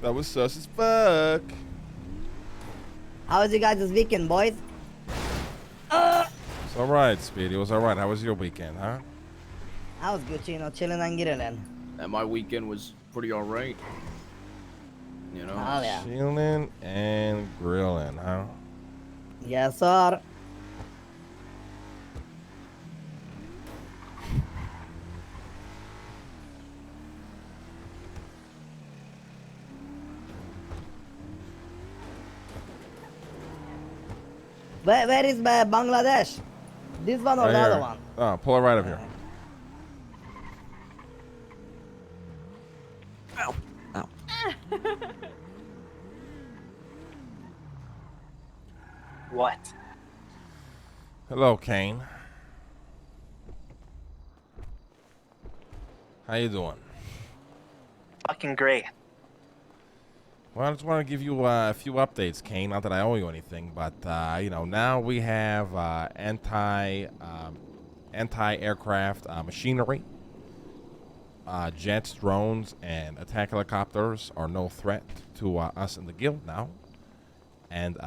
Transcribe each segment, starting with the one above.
That was sus as fuck. How was you guys this weekend, boys? It's all right, Speedy. It was all right. How was your weekend, huh? I was good, chilling and grilling. And my weekend was pretty alright. You know? Oh, yeah. Chilling and grilling, huh? Yes, sir. Where is Bangladesh? This one or Right the here. other one? Oh, pull it right up here. Ow. Ow. What? Hello, Kane. How you doing? Fucking great. Well, I just want to give you a few updates, Kane. Not that I owe you anything, but you know, now we have anti-aircraft machinery. Jets, drones, and attack helicopters are no threat to us in the guild now. And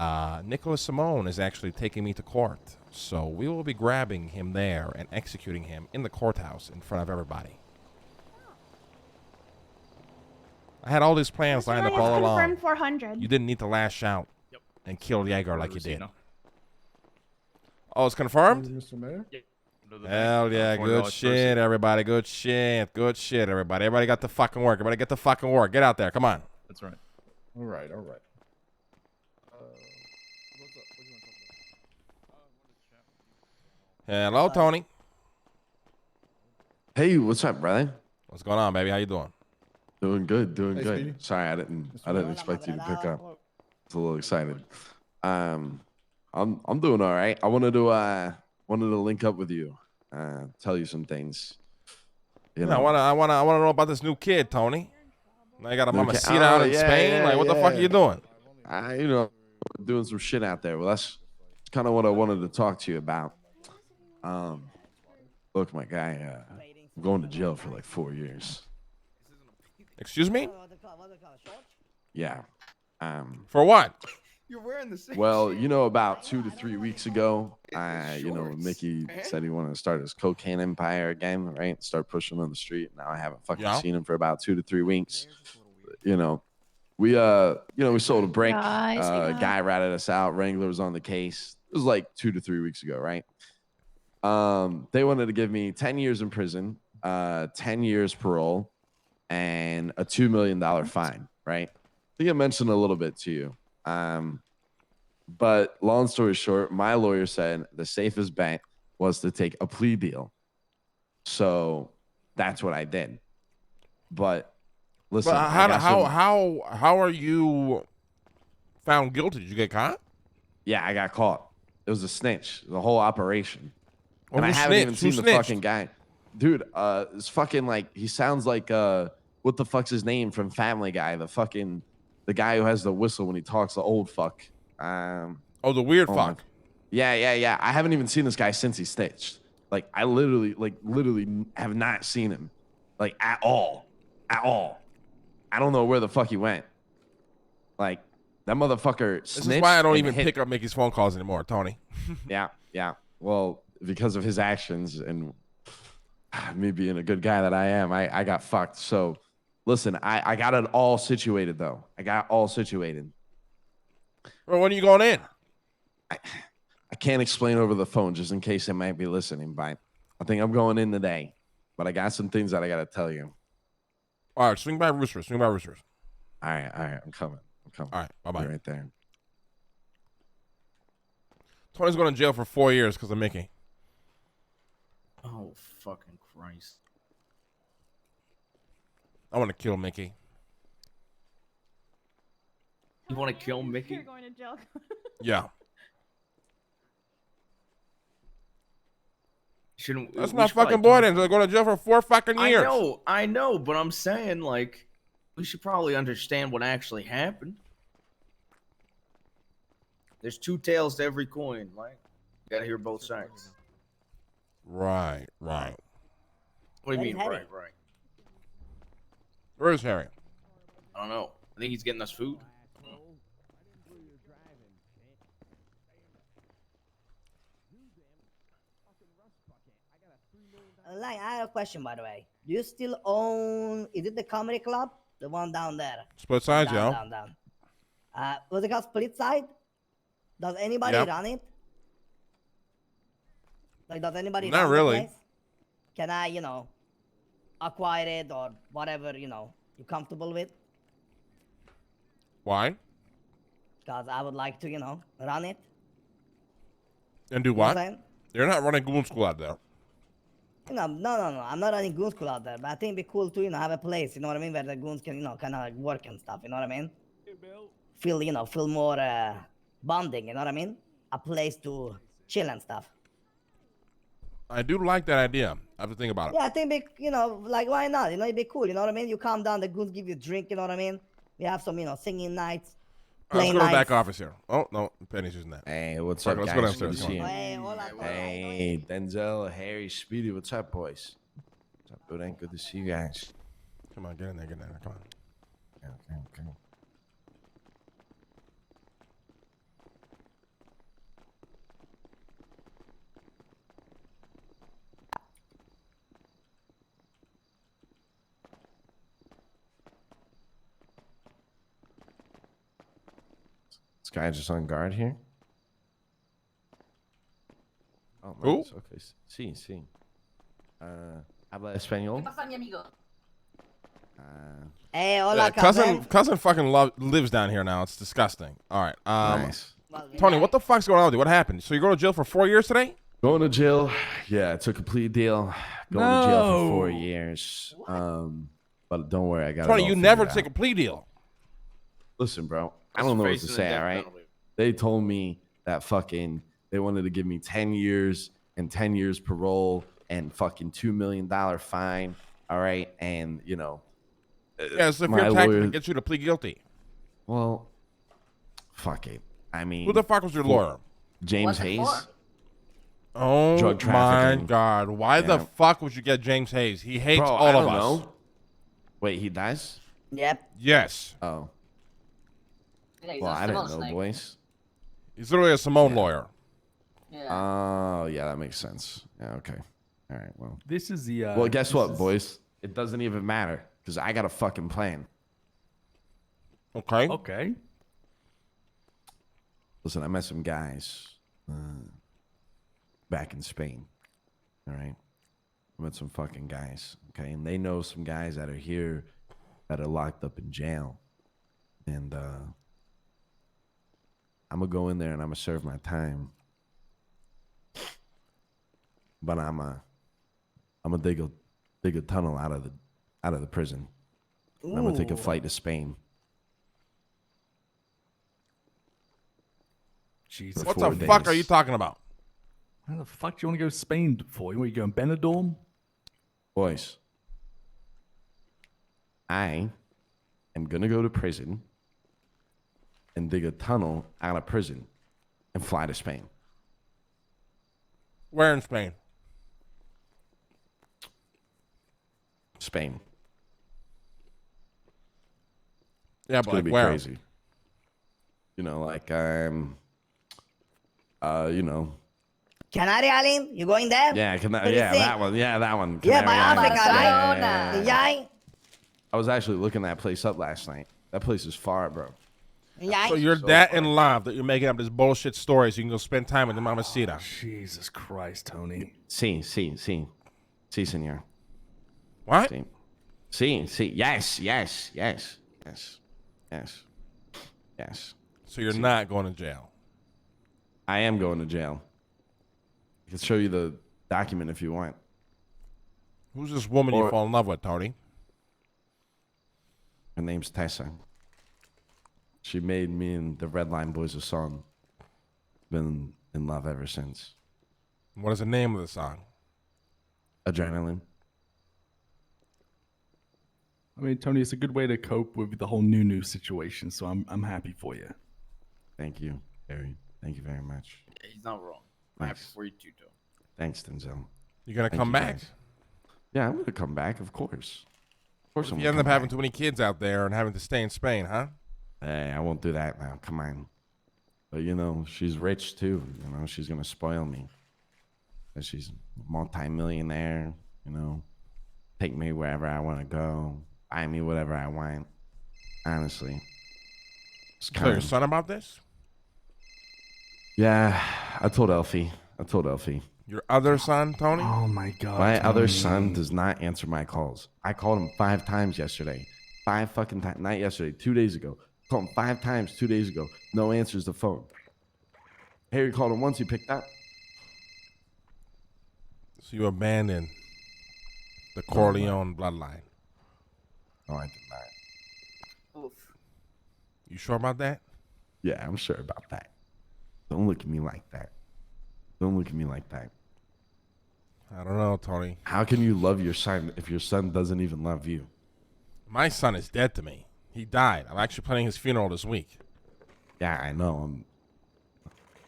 Nicholas Simone is actually taking me to court, so we will be grabbing him there and executing him in the courthouse in front of everybody. I had all these plans lined up all along. Confirmed 400. You didn't need to lash out and kill Jaeger like you did. Oh, it's confirmed? Mr. Mayor? Hell yeah, good shit, everybody. Good shit. Good shit, everybody. Everybody got to fucking work. Everybody get to fucking work. Get out there. Come on. That's right. All right, all right. Hello, Tony. Hey, what's up, brother? What's going on, baby? How you doing? Doing good, doing Hey, good. Speedy. Sorry, I didn't expect you to pick up. I was a little excited. I'm doing all right. I wanted to link up with you, tell you some things. You Yeah, know, I wanna know about this new kid, Tony. Now you got a New mama kid. seat out Oh, in yeah, Spain. yeah, Like, what the fuck are yeah. you doing? doing some shit out there. Well, that's kind of what I wanted to talk to you about. Look, my guy, I'm going to jail for like 4 years. Excuse me? Yeah. For what? You're wearing the same Well, shit. you know, about 2 to 3 weeks ago, It's the shorts, Mickey man. said he wanted to start his cocaine empire again, right? Start pushing on the street. Now I haven't fucking Yeah. seen him for about 2 to 3 weeks. You know, we sold a break. Yeah, Guy ratted us out. Wrangler was on the case. It was like 2 to 3 weeks ago, right? They wanted to give me 10 years in prison, 10 years parole, and a $2 million fine, right? I think I mentioned a little bit to you. But long story short, my lawyer said the safest bet was to take a plea deal. So that's what I did. But listen, But how are you found guilty? Did you get caught? yeah, I got caught. It was a snitch, the whole operation. Well, And I who haven't even snitched? Who seen the snitched? fucking guy. Dude, it's fucking like he sounds like what the fuck's his name from Family Guy? The guy who has the whistle when he talks, the old fuck. Oh, the weird Oh my- fuck. Yeah. I haven't even seen this guy since he snitched. Like I literally have not seen him, like at all. I don't know where the fuck he went. Like that motherfucker. This is why I don't even pick up Mickey's phone calls anymore, Tony. Yeah. Well, because of his actions and me being a good guy that I am, I got fucked. So listen, I got it all situated though. I got all situated. Well, when are you going in? I can't explain over the phone just in case they might be listening, but I think I'm going in today. But I got some things that I got to tell you. All right, swing by Roosters. All right. I'm coming. All right, bye-bye. Be right there. Tony's going to jail for 4 years because of Mickey. Oh, fucking Christ. I want to kill Mickey. You want to kill Mickey? You're going to jail. Yeah. Shouldn't That's we not should probably fucking boy talk- then. They're going to jail for 4 fucking years. I know, but I'm saying, like, we should probably understand what actually happened. There's two tails to every coin, like, you gotta hear both sides. Right. What do you mean, Where's right? Harry? Where's Harry? I don't know. I think he's getting us food. Like, I have a question, by the way. Do you still own? Is it the comedy club, the one down there? Split sides, Down, yo. down. Was it called Split Side? Does anybody Yep. run it? Like, does anybody Not run really. the place? Can I, acquire it or whatever, you're comfortable with? Why? Because I would like to, run it. And do You know what? I'm saying? You're not running goon school out there. No. I'm not running goon school out there, but I think it'd be cool to, have a place, you know what I mean, where the goons can, kind of like work and stuff, you know what I mean? Feel more bonding, you know what I mean? A place to chill and stuff. I do like that idea. I have to think about it. Yeah, I think, like, why not? It'd be cool, you know what I mean? You calm down, the goons give you a drink, you know what I mean? We have some, singing nights, All right, let's playing go to the nights. back office here. Oh, no. Penny's using that. Hey, what's All up, right, let's guys? go downstairs, Good to come see on. you. Hey, hola, Hey, Denzel, Harry, Speedy, what's up, boys? What's up, dude? Good to see you guys. Come on, get in there, Come on. Okay. This guy just on guard here. Oh, Who? nice. Okay. Sí. Habla español. Hey, hola, Cousin fucking lives down here now. It's disgusting. All right. Nice. Tony, what the fuck's going on with you? What happened? So you're going to jail for 4 years today? Going to jail. Yeah, it's a complete deal. Going to jail for 4 years. But don't worry, I got it. Tony, all you figured never out. take a plea deal. Listen, bro. I That's don't know what to facing the say, death all right? penalty. They told me that fucking they wanted to give me 10 years and 10 years parole and fucking $2 million fine. All right. And, Yeah, so if my you're attacking lawyer- to get you to plead guilty. well, fuck it. I mean, Who the fuck was your lawyer? James Hayes. Oh Drug my trafficking. God. Why the Yeah. fuck would you get James Hayes? He hates Bro, all I of don't us. know. Wait, he does? Yep. Yes. Oh. Yeah, he's Well, a I didn't Simone know, snake. boys. He's literally a Simone lawyer. Yeah. Oh, yeah, that makes sense. Yeah, okay. All right, well. This is the. Well, guess this what, is- boys? It doesn't even matter because I got a fucking plan. Okay. Okay. Listen, I met some guys back in Spain. All right. I met some fucking guys. Okay. And they know some guys that are here that are locked up in jail. And I'm going to go in there and I'm going to serve my time. But I'm going to dig a tunnel out of the prison. And I'm going to take a flight to Spain. Jesus. What 4 the fuck days. are you talking about? Where the fuck do you want to go to Spain for? Where you going, Benidorm? Boys, I am going to go to prison and dig a tunnel out of prison and fly to Spain. Where in Spain? Spain. Yeah, It's but going like to be where? crazy. Like Canary Island? You going there? yeah, What do you yeah, think? that one. Yeah, that one. Yeah, Canary by Islands. Africa, right? Barcelona. Yeah. I was actually looking that place up last night. That place is far, bro. Yeah. So you're that in love that you're making up this bullshit story so you can go spend time with the mamacita. Jesus Christ, Tony. Sí, señor. What? Sí. Yes. So you're not going to jail. I am going to jail. I can show you the document if you want. Who's this woman you Or- fall in love with, Tony? Her name's Tessa. She made me and the Red Line Boys a song. Been in love ever since. What is the name of the song? Adrenaline. I mean, Tony, it's a good way to cope with the whole new situation. So I'm happy for you. Thank you, Harry. Thank you very much. Yeah, he's not wrong. I'm happy Thanks. for you too, though. Thanks, Denzel. You gonna Thank come you, back? guys. Yeah, I'm gonna come back, of course. Of course, If you end up having too many kids out there and having to stay in Spain, huh? Hey, I won't do that now. Come on. But you know, she's rich too. You know, she's gonna spoil me. And she's multi-millionaire. You know, take me wherever I want to go, buy me whatever I want. Honestly, it's Tell your son about this? Yeah, I told Elfie. Your other son, Tony? Oh my God. My other Tony. son does not answer my calls. I called him 5 times yesterday. 5 fucking times. Not yesterday, 2 days ago. Called him 5 times 2 days ago. No answers the phone. Harry called him once. He picked up. So you abandoned the Corleone bloodline. No, I did not. Oof. You sure about that? Yeah, I'm sure about that. Don't look at me like that. Don't look at me like that. I don't know, Tony. How can you love your son if your son doesn't even love you? My son is dead to me. He died. I'm actually planning his funeral this week. Yeah, I know.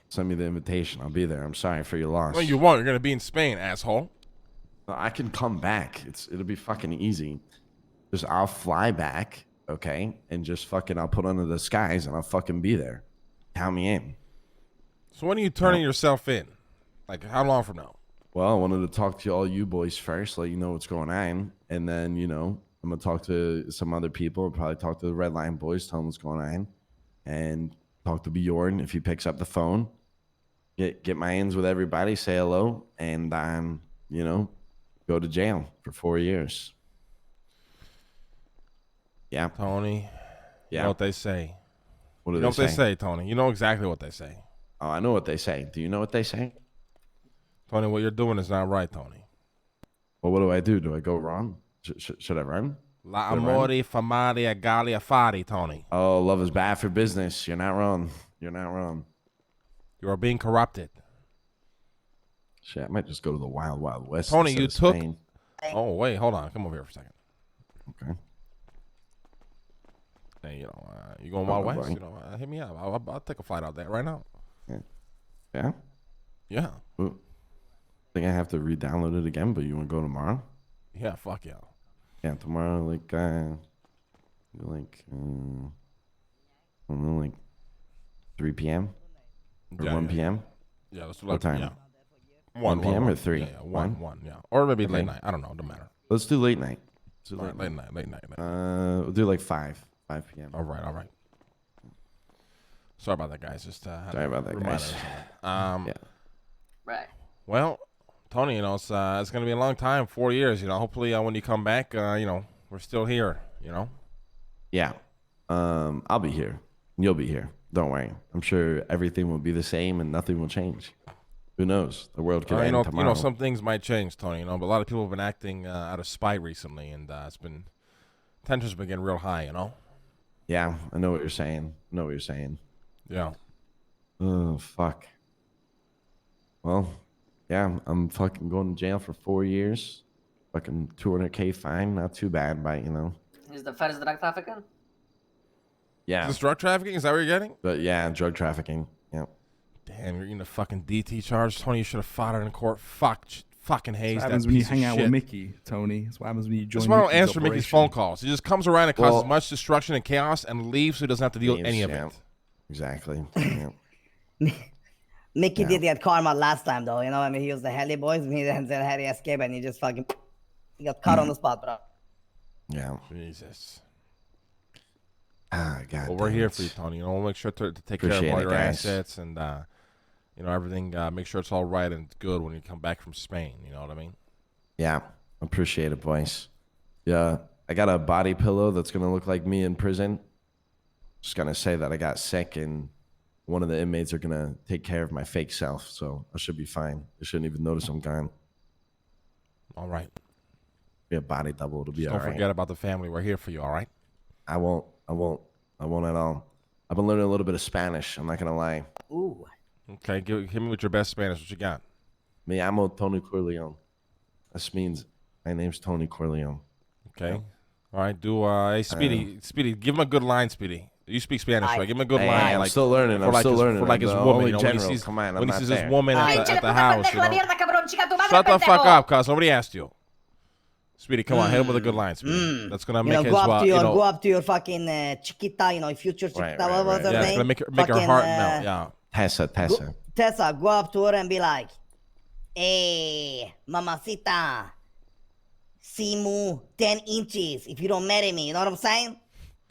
Send me the invitation. I'll be there. I'm sorry for your loss. No, you won't. You're going to be in Spain, asshole. I can come back. It'll be fucking easy. Just I'll fly back, okay, and just fucking I'll put under the skies and I'll fucking be there. Count me in. So when are you turning yourself in? Like, how long from now? Well, I wanted to talk to all you boys first, let you know what's going on, and then I'm gonna talk to some other people. I'll probably talk to the Red Line boys, tell them what's going on, and talk to Bjorn if he picks up the phone. Get my ends with everybody, say hello, and go to jail for 4 years. Yeah, Tony, you yeah. know what they say. What do You know they what say? they say, Tony. You know exactly what they say. Oh, I know what they say. Do you know what they say? Tony, what you're doing is not right, Tony. Well, what do I do? Do I go wrong? Should I run? La Should I run? amore famare gallia fari, Tony. Oh, love is bad for business. You're not wrong. You're not wrong. You are being corrupted. Shit, I might just go to the Wild Wild West. Tony, instead you of took... Spain. Oh, wait, hold on. Come over here for a second. Okay. Hey, you going Wild Oh, West? boy. Hit me up. I'll take a flight out there right now. Yeah. Yeah. Ooh. Think I have to re-download it again, but you want to go tomorrow? Yeah, fuck yeah. Yeah, tomorrow, like I don't know, like 3 p.m. or Yeah, 1 yeah. p.m. Yeah, let's do What time? Yeah. 1 p.m. or 3? Yeah, yeah, one, yeah. Or maybe Okay. late night. I don't know. Don't matter. Let's do late night. Let's do All right, late night. We'll do like 5 p.m. All right. Sorry about that, guys. Just Sorry about that, guys. Yeah. Right. Well, Tony, it's gonna be a long time, 4 years. Hopefully when you come back, we're still here. Yeah. I'll be here. You'll be here. Don't worry. I'm sure everything will be the same and nothing will change. Who knows? The world could end tomorrow. Some things might change, Tony. But a lot of people have been acting out of spite recently, and tensions been getting real high. Yeah, I know what you're saying. Yeah. Oh, fuck. Well, yeah, I'm fucking going to jail for 4 years. Fucking $200K fine. Not too bad, but Is the first drug trafficking? Yeah. Is this drug trafficking? Is that what you're getting? But yeah, drug trafficking. Yeah. Damn, you're getting a fucking DT charge, Tony. You should have fought it in court. Fucking Hayes. What That happens when you piece of hang out shit. with Mickey, Tony? That's what happens when you join That's why I don't Mickey's answer Mickey's operation. phone calls. He just comes around and causes Well- as much destruction and chaos and leaves so he doesn't have to deal with any of Yeah. it. Exactly. Yeah. Mickey Yeah. did get karma last time, though. He used the heli boys, and then Harry escaped, and he just he got caught on the spot, bro. Yeah. Jesus. Ah, God. Well, we're damn here it. for you, Tony. We'll make sure to take care of Appreciate all it, your guys. assets and, everything. Make sure it's all right and good when you come back from Spain. You know what I mean? Yeah. Appreciate it, boys. Yeah. I got a body pillow that's going to look like me in prison. Just going to say that I got sick and one of the inmates are going to take care of my fake self. So I should be fine. They shouldn't even notice I'm gone. All right. Be a body double. It'll be Just all don't right. forget about the family. We're here for you, all right? I won't at all. I've been learning a little bit of Spanish. I'm not going to lie. Ooh. Okay, hit me with your best Spanish. What you got? Me llamo Tony Corleone. This means my name's Tony Corleone. Okay. All right, hey, Speedy, give him a good line, Speedy. You speak Spanish, right? Give him a good Hey, line. I'm still learning. For I'm like still his, learning. For like I'm his the woman, only when general. he sees, Come on, I'm when he not sees there. his woman Ay, at chile the puta house, pendejo de mierda, cabrón, chica tu madre, Shut the fuck pendejo. up, cuz. Nobody asked you. Speedy, come on, hit him with a good line, Speedy. That's gonna You make know, his go up to your, you know, go up to your fucking Chiquita, you know, future Chiquita. What was her yeah, it's name? gonna make her Fucking, heart melt. Yeah. Tessa. Tessa, go up to her and be like, "Hey, mamacita, Simu, 10 inches. If you don't marry me, you know what I'm saying?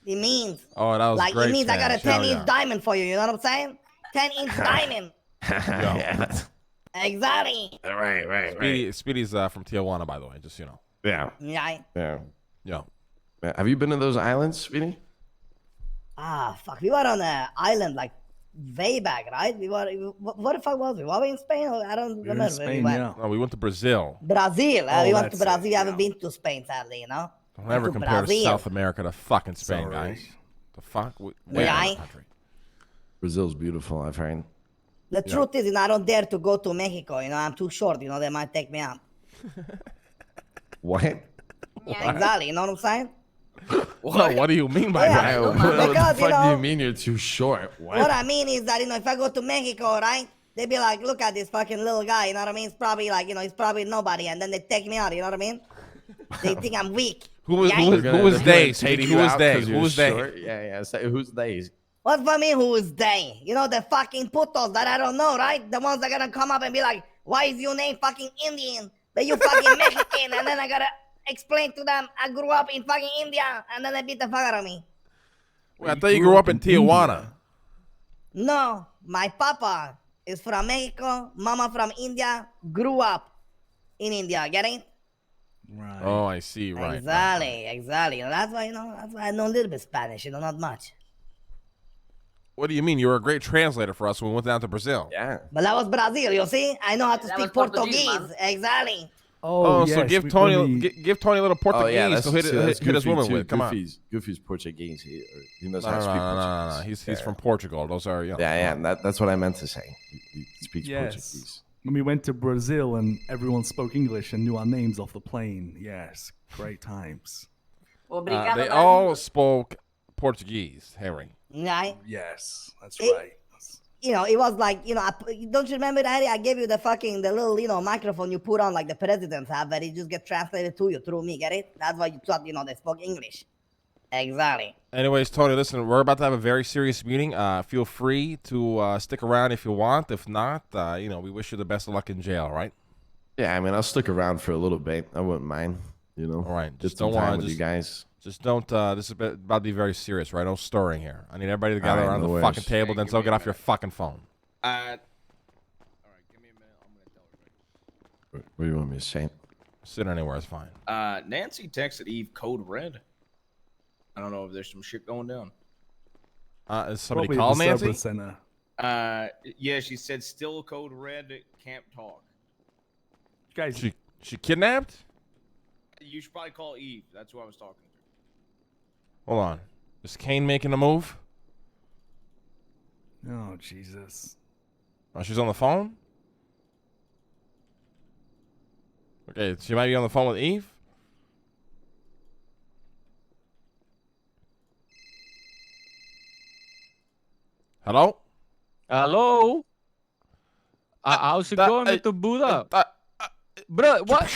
It means, Oh, that was like, great it means I got a Spanish. 10-inch Hell diamond for you. You know what I'm saying? 10-inch diamond. yeah. Exactly. Right. Speedy's from Tijuana, by the way, just so you know. Yeah. Yeah. Yeah. Have you been to those islands, Speedy? Ah, fuck. We were on an island like way back, right? We were. What the fuck was we? Were we in Spain? I don't We're remember in where we Spain, went. yeah. No, we went to Brazil. Brazil. Oh, We went to that's it, Brazil. I haven't yeah. been to Spain, sadly. You know. Don't Went ever to compare to Brazil. South America to fucking Spain, Sorry. guys. The fuck? Way Yeah. out of the country. Brazil's beautiful, I've heard. The truth is, I don't dare to go to Mexico. You know, I'm too short. You know, they might take me out. What? Exactly. You know what I'm saying? What do you mean by Yeah, that? What Because, the fuck you do know- you mean you're too short? What I mean is that, you know, if I go to Mexico, right? They be like, look at this fucking little guy. You know what I mean? It's probably like, you know, he's probably nobody, and then they take me out. You know what I mean? They think I'm weak. Who is Yeah. who is They're who gonna is they? take Speedy? you Who is out they? 'cause Who you're is they? short? Yeah. Say, who's they? What for me? Who is they? You know, the fucking putos that I don't know, right? The ones that gonna come up and be like, why is your name fucking Indian? But you fucking Mexican. And then I gotta explain to them I grew up in fucking India. And then they beat the fuck out of me. Wait, I thought you grew up in Tijuana. No, my papa is from Mexico. Mama from India. Grew up in India. Get it? Right. Oh, I see. Right. Exactly. You know, that's why I know a little bit Spanish. You know, not much. What do you mean? You were a great translator for us when we went down to Brazil. Yeah. But that was Brazil. You see, I know how to That speak was Portuguese, Portuguese. man. Exactly. Oh, so yes, give we Tony really- give Tony a little Portuguese to hit his woman too. with. Come on. Goofy's Portuguese. He knows No, how to speak no. Portuguese. He's from Portugal. Those are Yeah. That's what I meant to say. He speaks Yes. Portuguese. When we went to Brazil and everyone spoke English and knew our names off the plane. Yes, great times. Obrigado, They man. all spoke Portuguese, Harry. Right? Yes, that's It- right. You know, it was like, you know, don't you remember, Harry? I gave you the little, you know, microphone you put on like the presidents have, that it just get translated to you through me. Get it? That's why you thought, you know, they spoke English. Exactly. Anyways, Tony, listen, we're about to have a very serious meeting. Feel free to stick around if you want. If not, you know, we wish you the best of luck in jail, right? Yeah, I mean, I'll stick around for a little bit. I wouldn't mind. You know. All right, Get just some don't time want with you guys. Just don't. This is about to be very serious, right? No stirring here. I need everybody to gather All right, around no the worries. fucking table. Hey, Then give so me get a off your minute. fucking phone. All right, give me a minute. I'm gonna tell her. What do you want me to say? Sit anywhere is fine. Nancy texted Eve code red. I don't know if there's some shit going down. Is somebody Probably called the Nancy? Cerberus Center. Yeah, she said still code red. Can't talk. Guys, She kidnapped? You should probably call Eve. That's who I was talking to. Hold on. Is Kane making a move? oh Jesus. Oh, she's on the phone? Okay, she might be on the phone with Eve? Hello? Hello? How's it going, Mr. Buddha? Bro, what?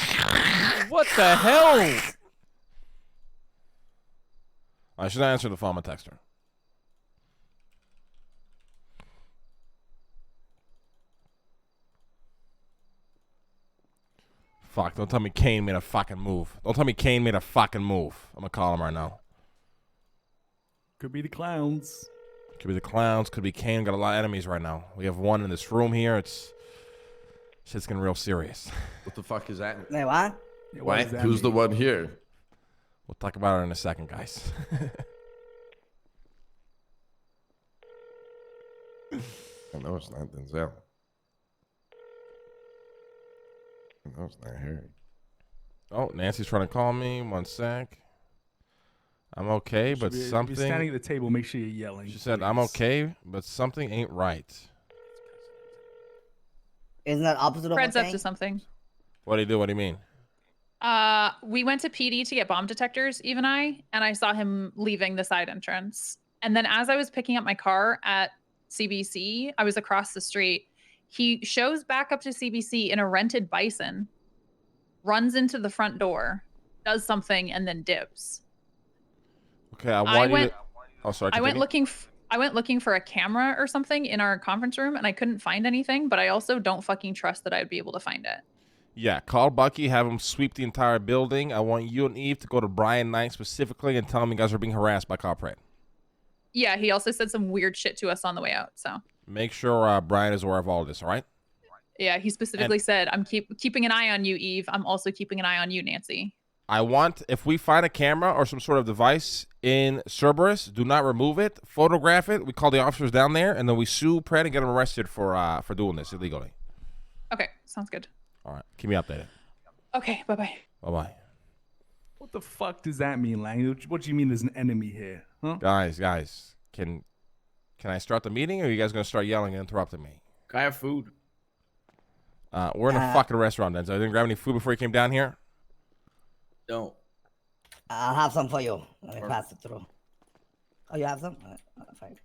What the hell? I should answer the phone and text her. Fuck, don't tell me Kane made a fucking move. Don't tell me Kane made a fucking move. I'm gonna call him right now. Could be the clowns. Could be the clowns, could be Kane. Got a lot of enemies right now. We have one in this room here. Shit's getting real serious. What the fuck is that? Wait, what? Yeah, What? does that Who's the mean? one here? We'll talk about it in a second, guys. I know it's not Denzel. I know it's not Harry. Oh, Nancy's trying to call me. 1 sec. I'm okay, but If you're something. standing at the table, make sure you're yelling. She said, I'm please. okay, but something ain't right. Isn't that opposite of Fred's a up thing? to something. What do you do? What do you mean? We went to PD to get bomb detectors, Eve and I saw him leaving the side entrance. And then as I was picking up my car at CBC, I was across the street. He shows back up to CBC in a rented Bison, runs into the front door, does something, and then dips. Okay, I want you went- to... Oh, sorry. I went continue. looking for a camera or something in our conference room, and I couldn't find anything. But I also don't fucking trust that I'd be able to find it. Yeah, call Bucky, have him sweep the entire building. I want you and Eve to go to Brian Knight specifically and tell him you guys are being harassed by Coprat. Yeah, he also said some weird shit to us on the way out. So Make sure Brian is aware of all this, all right? yeah, he specifically said, "I'm keeping an eye on you, Eve. I'm also keeping an eye on you, Nancy." I want, if we find a camera or some sort of device in Cerberus, do not remove it. Photograph it. We call the officers down there, and then we sue Pratt and get him arrested for doing this illegally. Okay, sounds good. All right, keep me updated. Okay, bye-bye. Bye-bye. What the fuck does that mean, Lang? What do you mean there's an enemy here? Huh? Guys, can I start the meeting, or are you guys going to start yelling and interrupting me? Can I have food? We're in a fucking restaurant, Denzel. I didn't grab any food before you came down here? No. I'll have some for you. Let me pass it through. Oh, you have some? Fine.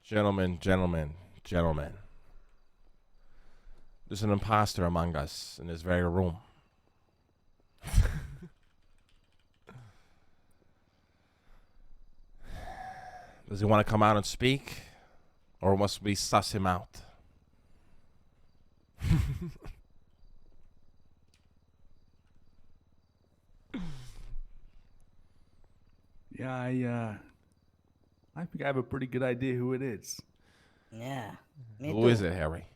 Gentlemen. There's an imposter among us in this very room. Does he want to come out and speak? Or must we suss him out? Yeah, I think I have a pretty good idea who it is. Yeah. Me Who too. is it, Harry?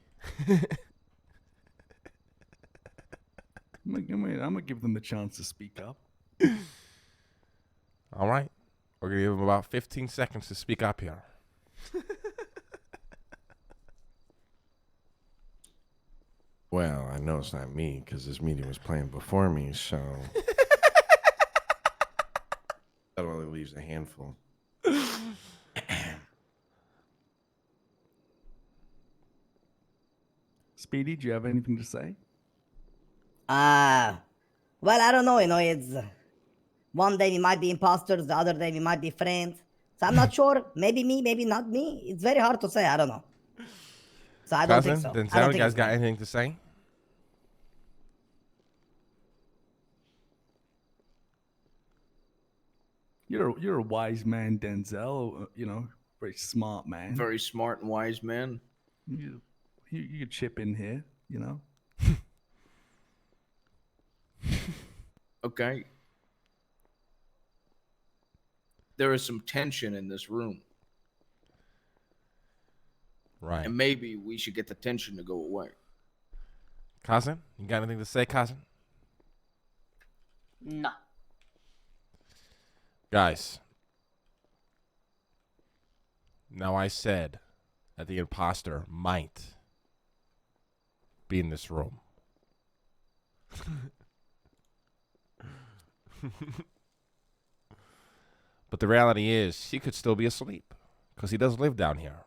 I'm gonna give them the chance to speak up. All right. We're going to give him about 15 seconds to speak up here. Well, I know it's not me because this meeting was playing before me, so that only leaves a handful. Speedy, do you have anything to say? Well, I don't know. It's one day we might be imposters, the other day we might be friends. So I'm not sure. Maybe me, maybe not me. It's very hard to say. I don't know. So I don't think so. Denzel, I don't you think guys it's got me. anything to say? You're a wise man, Denzel. Very smart man. Very smart and wise man. You could chip in here. Okay. There is some tension in this room. Right. And maybe we should get the tension to go away. Cousin, you got anything to say, cousin? No. Guys. Now I said that the imposter might be in this room. But the reality is, he could still be asleep because he does live down here.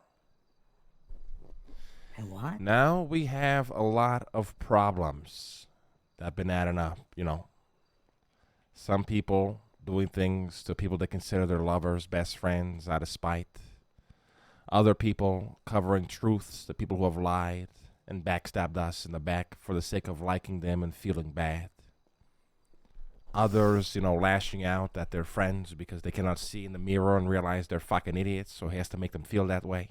And what? Now we have a lot of problems that have been adding up, Some people doing things to people they consider their lovers, best friends, out of spite. Other people covering truths to people who have lied and backstabbed us in the back for the sake of liking them and feeling bad. Others, lashing out at their friends because they cannot see in the mirror and realize they're fucking idiots, so he has to make them feel that way.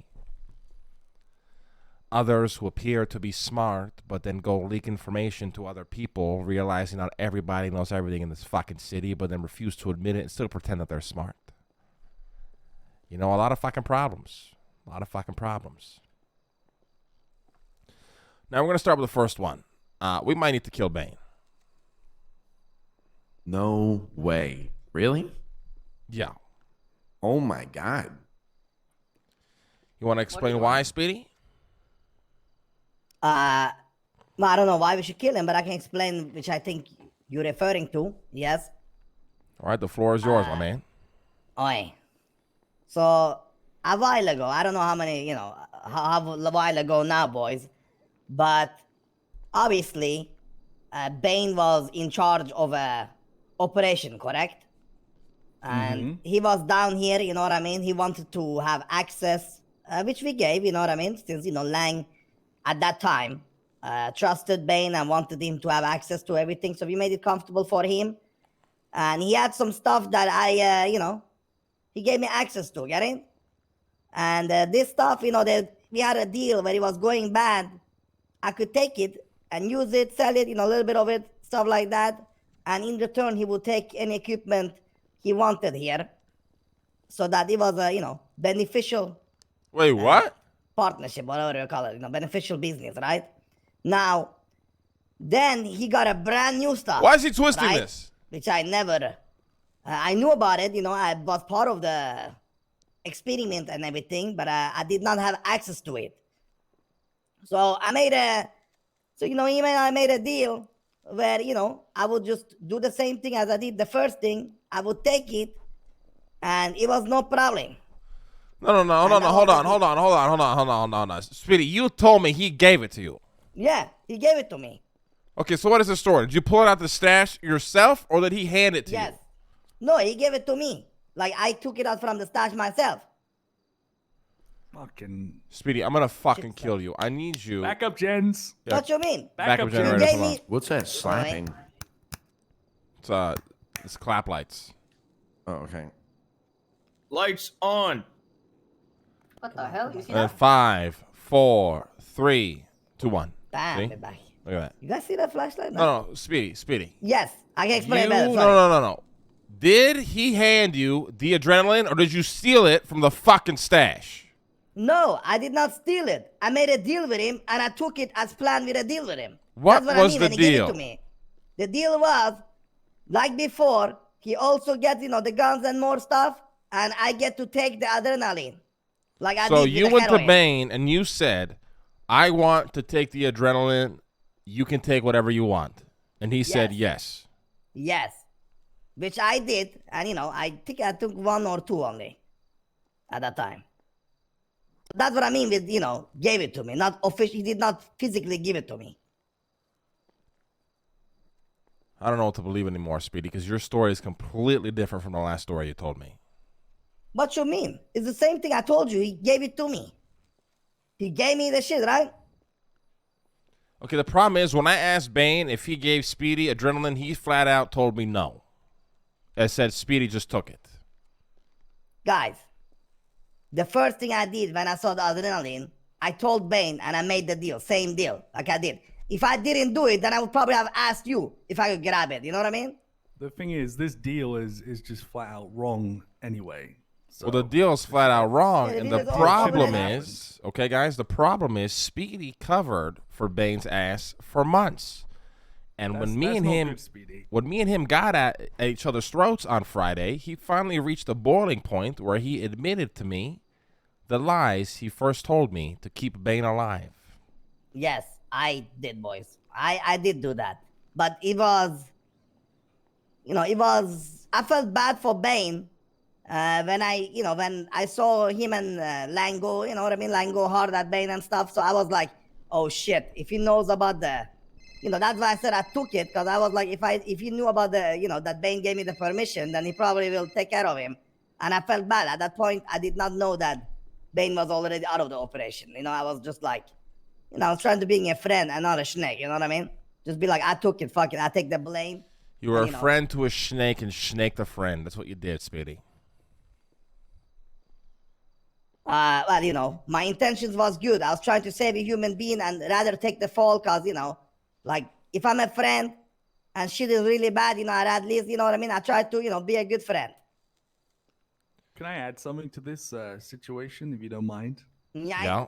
Others who appear to be smart, but then go leak information to other people, realizing not everybody knows everything in this fucking city, but then refuse to admit it and still pretend that they're smart. A lot of fucking problems. A lot of fucking problems. Now we're going to start with the first one. We might need to kill Bane. No way. Really? Yeah. Oh my God. You want to explain why, Speedy? Well, I don't know why we should kill him, but I can explain which I think you're referring to. Yes. All right, the floor is yours, my man. Oi. So a while ago, I don't know how many, how a while ago now, boys, but obviously Bane was in charge of a operation, correct? And he was down here, you know what I mean? He wanted to have access, which we gave, you know what I mean? Since, you know, Lang at that time trusted Bane and wanted him to have access to everything. So we made it comfortable for him. And he had some stuff that I, you know, he gave me access to, get it? And this stuff, you know, we had a deal where it was going bad. I could take it and use it, sell it, you know, a little bit of it, stuff like that. And in return, he would take any equipment he wanted here. So that it was a, you know, beneficial Wait, what? partnership, whatever you call it, you know, beneficial business, right? Now, then he got a brand new stuff. Why is he twisting right? this? Which I never, I knew about it, you know, I was part of the experiment and everything, but I did not have access to it. So I made I made a deal where, you know, I would just do the same thing as I did the first thing. I would take it, and it was no problem. No, hold on. Speedy, you told me he gave it to you. Yeah, he gave it to me. Okay, so what is the story? Did you pull it out the stash yourself, or did he hand it to Yes. you? No, he gave it to me. Like, I took it out from the stash myself. Fucking Speedy, I'm gonna fucking kill you. I need you. back up, gens. Yeah. What you mean? Backup gens. generator. Gave Come on. me- What's that slapping? It's clap lights. Oh, okay. Lights on. What the hell? You see And that? 5, 4, 3, 2, 1. Bam, See? baby. Look at that. You guys see that flashlight? No, Speedy. Yes, I can explain You, better. Sorry. no. Did he hand you the adrenaline, or did you steal it from the fucking stash? No, I did not steal it. I made a deal with him, and I took it as planned with a deal with him. What That's what was I mean the when he gave deal? it to me. The deal was, like before, he also gets, you know, the guns and more stuff, and I get to take the adrenaline. Like I So did you with the went to heroin. Bane and you said, I want to take the adrenaline. You can take whatever you want. And he said yes. Yes. Which I did, and you know, I think I took 1 or 2 only at that time. That's what I mean with, you know, gave it to me. Not officially, he did not physically give it to me. I don't know what to believe anymore, Speedy, because your story is completely different from the last story you told me. What you mean? It's the same thing I told you. He gave it to me. He gave me the shit, right? Okay, the problem is when I asked Bane if he gave Speedy adrenaline, he flat out told me no. I said Speedy just took it. Guys, the first thing I did when I saw the adrenaline, I told Bane and I made the deal. Same deal, like I did. If I didn't do it, then I would probably have asked you if I could grab it. You know what I mean? The thing is, this deal is just flat out wrong anyway. So Well, the deal is flat out wrong, Yeah, the and deal the is all problem covered. is, okay, guys, the problem is Speedy covered for Bane's ass for months. And when me and him got at each other's throats on Friday, he finally reached a boiling point where he admitted to me the lies he first told me to keep Bane alive. Yes, I did, boys. I did do that. But it was, you know, I felt bad for Bane when I saw him and Lango, you know what I mean? Lango hard at Bane and stuff. So I was like, oh shit, if he knows about the, you know, that's why I said I took it, because I was like, if he knew about the, you know, that Bane gave me the permission, then he probably will take care of him. And I felt bad. At that point, I did not know that Bane was already out of the operation. You know, I was just like, you know, I was trying to be a friend and not a snake, you know what I mean? Just be like, I took it, fuck it, I take the blame. You were and, a friend to a snake and snaked a friend. That's what you did, Speedy. Well, you know, my intentions was good. I was trying to save a human being and rather take the fall, because, you know, like, if I'm a friend and shit is really bad, you know, I'd at least, you know what I mean? I try to, you know, be a good friend. Can I add something to this situation, if you don't mind? Yeah.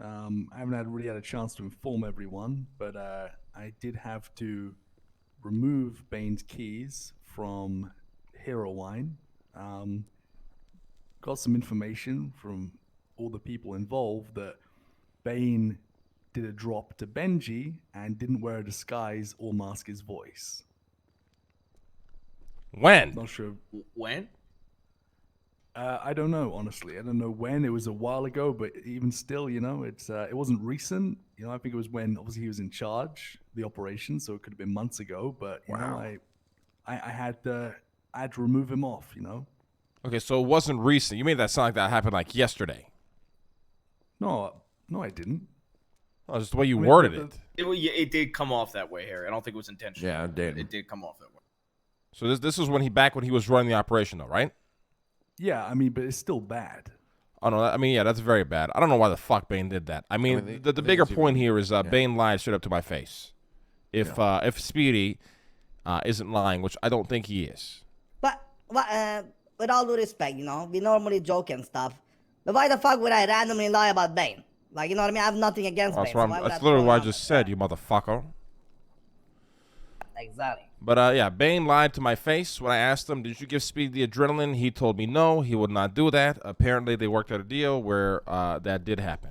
I haven't really had a chance to inform everyone, but I did have to remove Bane's keys from Hero Wine. Got some information from all the people involved that Bane did a drop to Benji and didn't wear a disguise or mask his voice. When? Not sure. When? I don't know, honestly. I don't know when. It was a while ago, but even still, it wasn't recent. I think it was when obviously he was in charge of the operation, so it could have been months ago. But I had to remove him off. Okay, so it wasn't recent. You made that sound like that happened like yesterday. No, I didn't. Oh, just the way you worded it. It did come off that way, Harry. I don't think it was intentional. Yeah, it did. It did come off that way. So this was when he was running the operation, though, right? Yeah, but it's still bad. Oh no, yeah, that's very bad. I don't know why the fuck Bane did that. The bigger point here is Bane lied straight up to my face. If Speedy isn't lying, which I don't think he is. But with all due respect, we normally joke and stuff. But why the fuck would I randomly lie about Bane? Like, you know what I mean? I have nothing against Bane. That's literally what I just said, you motherfucker. Exactly. But yeah, Bane lied to my face when I asked him, did you give Speed the adrenaline? He told me no, he would not do that. Apparently they worked out a deal where that did happen.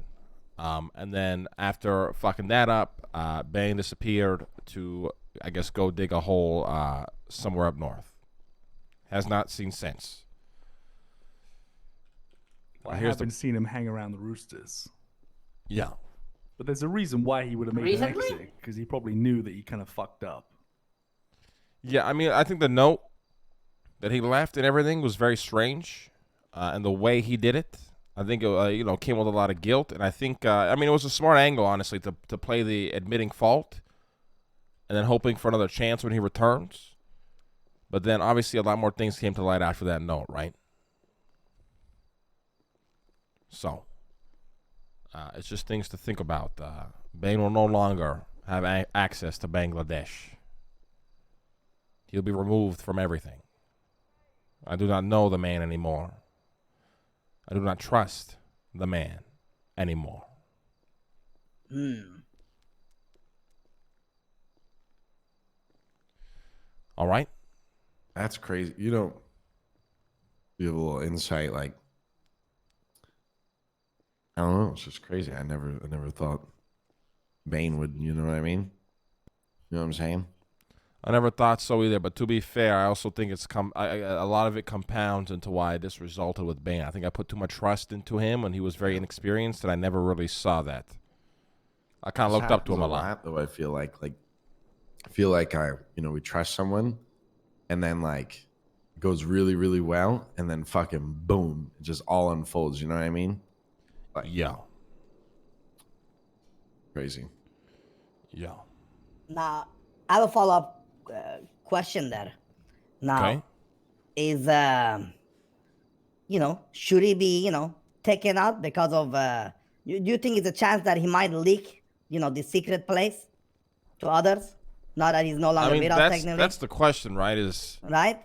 And then after fucking that up, Bane disappeared to, I guess, go dig a hole somewhere up north. Has not seen since. I haven't seen him hang around the Roosters. Yeah. But there's a reason why he would have made an exit, because he probably knew that he kind of fucked up. Yeah, I think the note that he left and everything was very strange, and the way he did it, I think it, came with a lot of guilt, and I think, it was a smart angle, honestly, to play the admitting fault, and then hoping for another chance when he returns. But then, obviously, a lot more things came to light after that note, right? So, it's just things to think about. Bane will no longer have access to Bangladesh. He'll be removed from everything. I do not know the man anymore. I do not trust the man anymore. All right? That's crazy. You have a little insight, like, I don't know. It's just crazy. I never thought Bane would, you know what I mean? You know what I'm saying? I never thought so either, but to be fair, I also think it's a lot of it compounds into why this resulted with Bane. I think I put too much trust into him when he was very inexperienced, and I never really saw that. I kind of looked up to him a lot. Though I feel like we trust someone, and then like it goes really, really well, and then fucking boom, it just all unfolds. You know what I mean? Like, yeah. Crazy. Yeah. Now, I have a follow-up question there. Now, is, should he be, taken out because of, do you think it's a chance that he might leak, the secret place to others? Now that he's no longer with us, technically? That's the question, right? Right?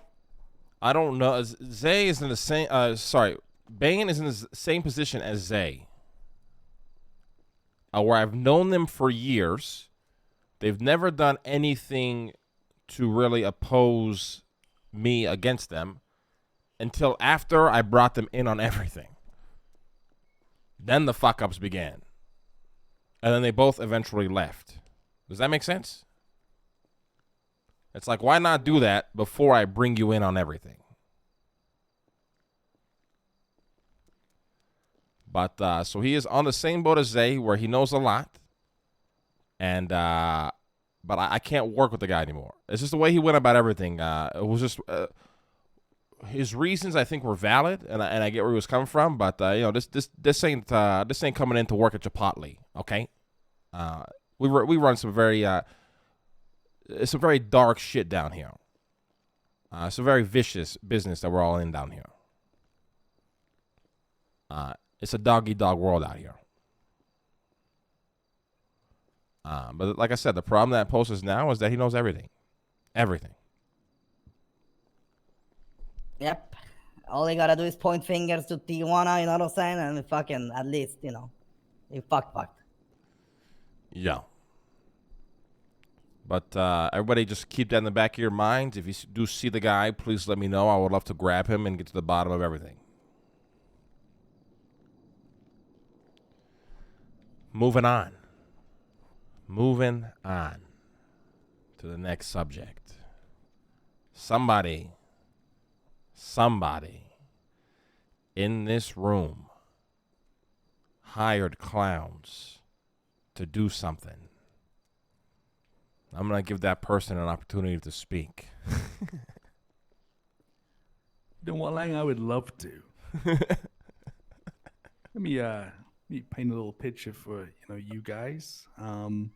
I don't know. Zay is in the same, Bane is in the same position as Zay. Where I've known them for years. They've never done anything to really oppose me against them until after I brought them in on everything. Then the fuck-ups began. And then they both eventually left. Does that make sense? It's like, why not do that before I bring you in on everything? But, so he is on the same boat as Zay, where he knows a lot. And, but I can't work with the guy anymore. It's just the way he went about everything. It was just, his reasons I think were valid, and I get where he was coming from. But this ain't coming in to work at Chipotle, okay? We run some very dark shit down here. It's a very vicious business that we're all in down here. It's a dog-eat-dog world out here. But like I said, the problem that poses now is that he knows everything. Everything. Yep. All you gotta do is point fingers to Tijuana, you know what I'm saying? And fucking, at least, you fucked. Yeah. But everybody just keep that in the back of your minds. If you do see the guy, please let me know. I would love to grab him and get to the bottom of everything. Moving on to the next subject. Somebody in this room hired clowns to do something, I'm going to give that person an opportunity to speak. You know what, Lang? I would love to. Let me paint a little picture for you guys. We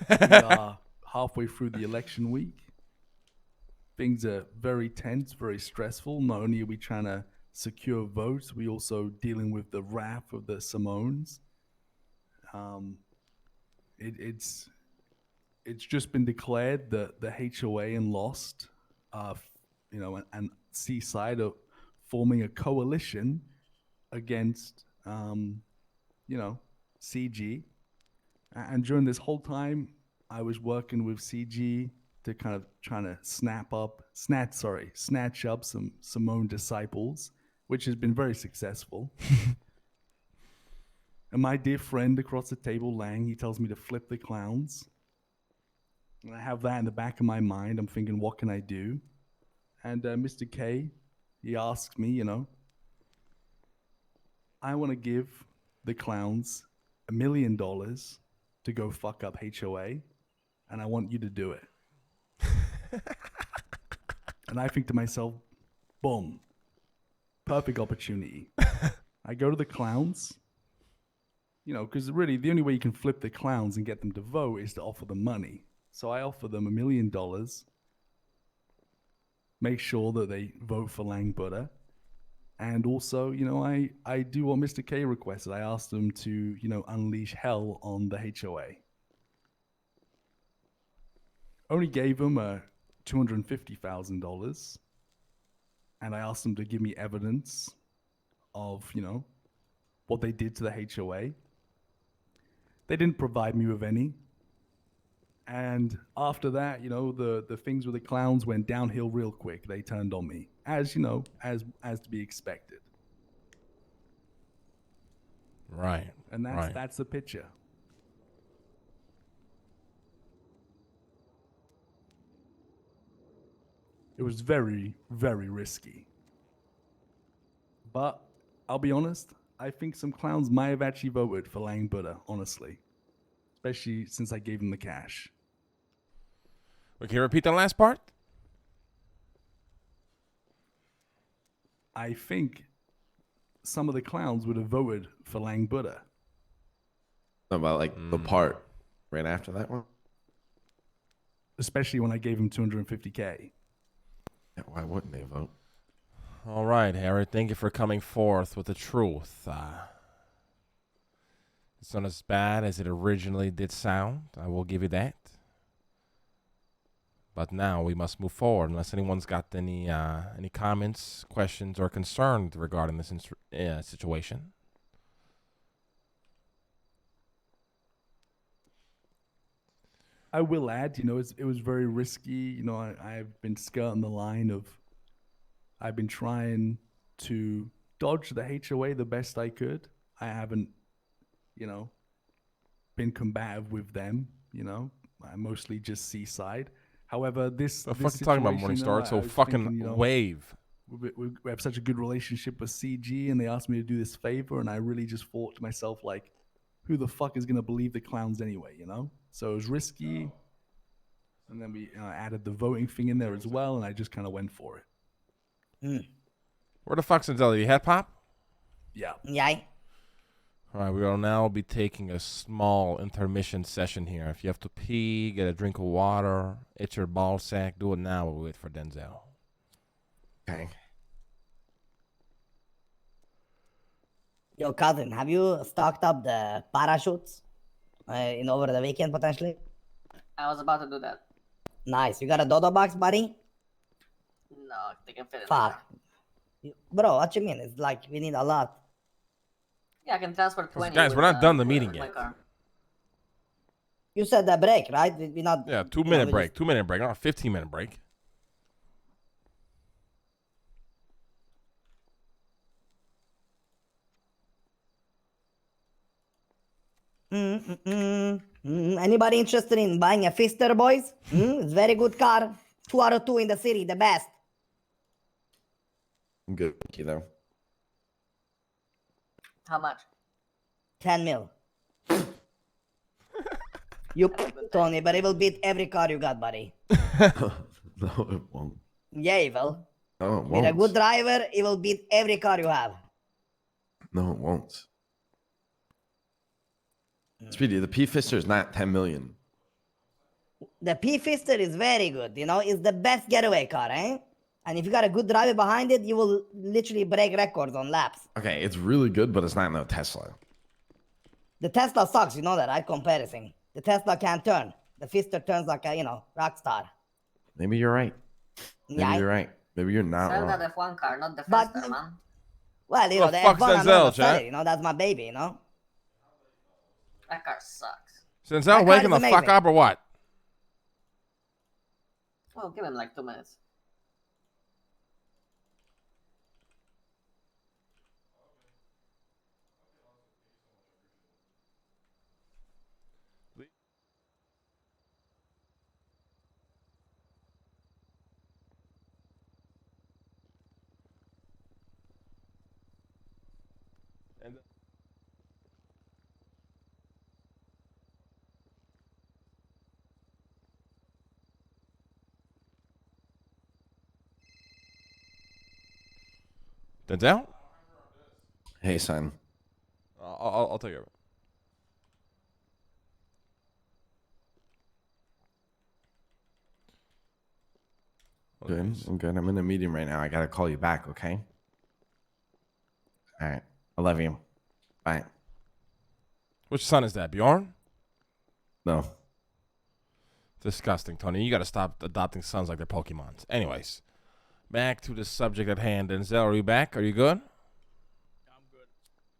are halfway through the election week. Things are very tense, very stressful. Not only are we trying to secure votes, we also dealing with the wrath of the Simones. It's just been declared that the HOA and Lost, and Seaside are forming a coalition against, CG. And during this whole time, I was working with CG to kind of trying to snatch up some Simone disciples, which has been very successful. And my dear friend across the table, Lang, he tells me to flip the clowns. And I have that in the back of my mind. I'm thinking, what can I do? And Mr. K, he asks me, I want to give the clowns $1 million to go fuck up HOA, and I want you to do it. And I think to myself, boom, perfect opportunity. I go to the clowns, because really the only way you can flip the clowns and get them to vote is to offer them money. So I offer them $1 million, make sure that they vote for Lang Buddha. And also, I do what Mr. K requested. I asked them to, unleash hell on the HOA. Only gave them $250,000. And I asked them to give me evidence of, what they did to the HOA. They didn't provide me with any. And after that, the things with the clowns went downhill real quick. They turned on me, as as to be expected. Right. And that's the picture. It was very, very risky. But I'll be honest, I think some clowns might have actually voted for Lang Buddha, honestly. Especially since I gave them the cash. Can you repeat the last part? I think some of the clowns would have voted for Lang Buddha. About the part right after that one? Especially when I gave him $250K. Yeah, why wouldn't they vote? All right, Harry. Thank you for coming forth with the truth. It's not as bad as it originally did sound. I will give you that. But now we must move forward. Unless anyone's got any comments, questions, or concerns regarding this situation. I will add, it was very risky. I've been skirting the line of, I've been trying to dodge the HOA the best I could. I haven't, been combative with them. I mostly just Seaside. However, this. The fuck you talking about, Morningstar? It's a fucking wave. We have such a good relationship with CG, and they asked me to do this favor, and I really just thought to myself, like, who the fuck is gonna believe the clowns anyway? So it was risky, and then we added the voting thing in there as well, and I just kind of went for it. Where the fuck's Intelli? Head pop? Yeah. Yeah. All right, we will now be taking a small intermission session here. If you have to pee, get a drink of water, itch your ball sack, do it now. We'll wait for Denzel. Okay. Yo, cousin, have you stocked up the parachutes over the weekend potentially? I was about to do that. Nice. You got a dodo box, buddy? No, they can fit it. Fuck. Bro, what you mean? It's like we need a lot. Yeah, I can transfer 20. Guys, we're not done the meeting my yet. car. You said the break, right? We not. Yeah, 2 minute break. 2 minute break, not a 15-minute break. Anybody interested in buying a Fister, boys? It's very good car. 2 out of 2 in the city, the best. I'm good. Thank you, though. How much? 10 mil. You, Tony, but it will beat every car you got, buddy. No, it won't. Yeah, it will. No, it With a good won't. driver, it will beat every car you have. No, it won't. Speedy, the P Fister is not 10 million. The P Fister is very good, you know, it's the best getaway car, eh? And if you got a good driver behind it, you will literally break records on laps. Okay, it's really good, but it's not no Tesla. The Tesla sucks, you know that, right? Comparison. The Tesla can't turn. The Fister turns like a, rock star. Maybe you're right. Maybe Yeah. you're right. Maybe you're not Sell wrong. that F1 car, not the But- Fister, man. Well, What the the fuck's F1, I'm Denzel, not gonna sell Jack? it, that's my baby, you know? That car sucks. Since My I'm car waking is the fuck amazing. up or what? Well, give him like 2 minutes. Denzel? Hey, son. I'll take it. Good. I'm good. I'm in a meeting right now. I got to call you back, okay? All right. I love you. Bye. Which son is that, Bjorn? No. Disgusting, Tony. You got to stop adopting sons like they're Pokemons. Anyways, back to the subject at hand. Denzel, are you back? Are you good? I'm good.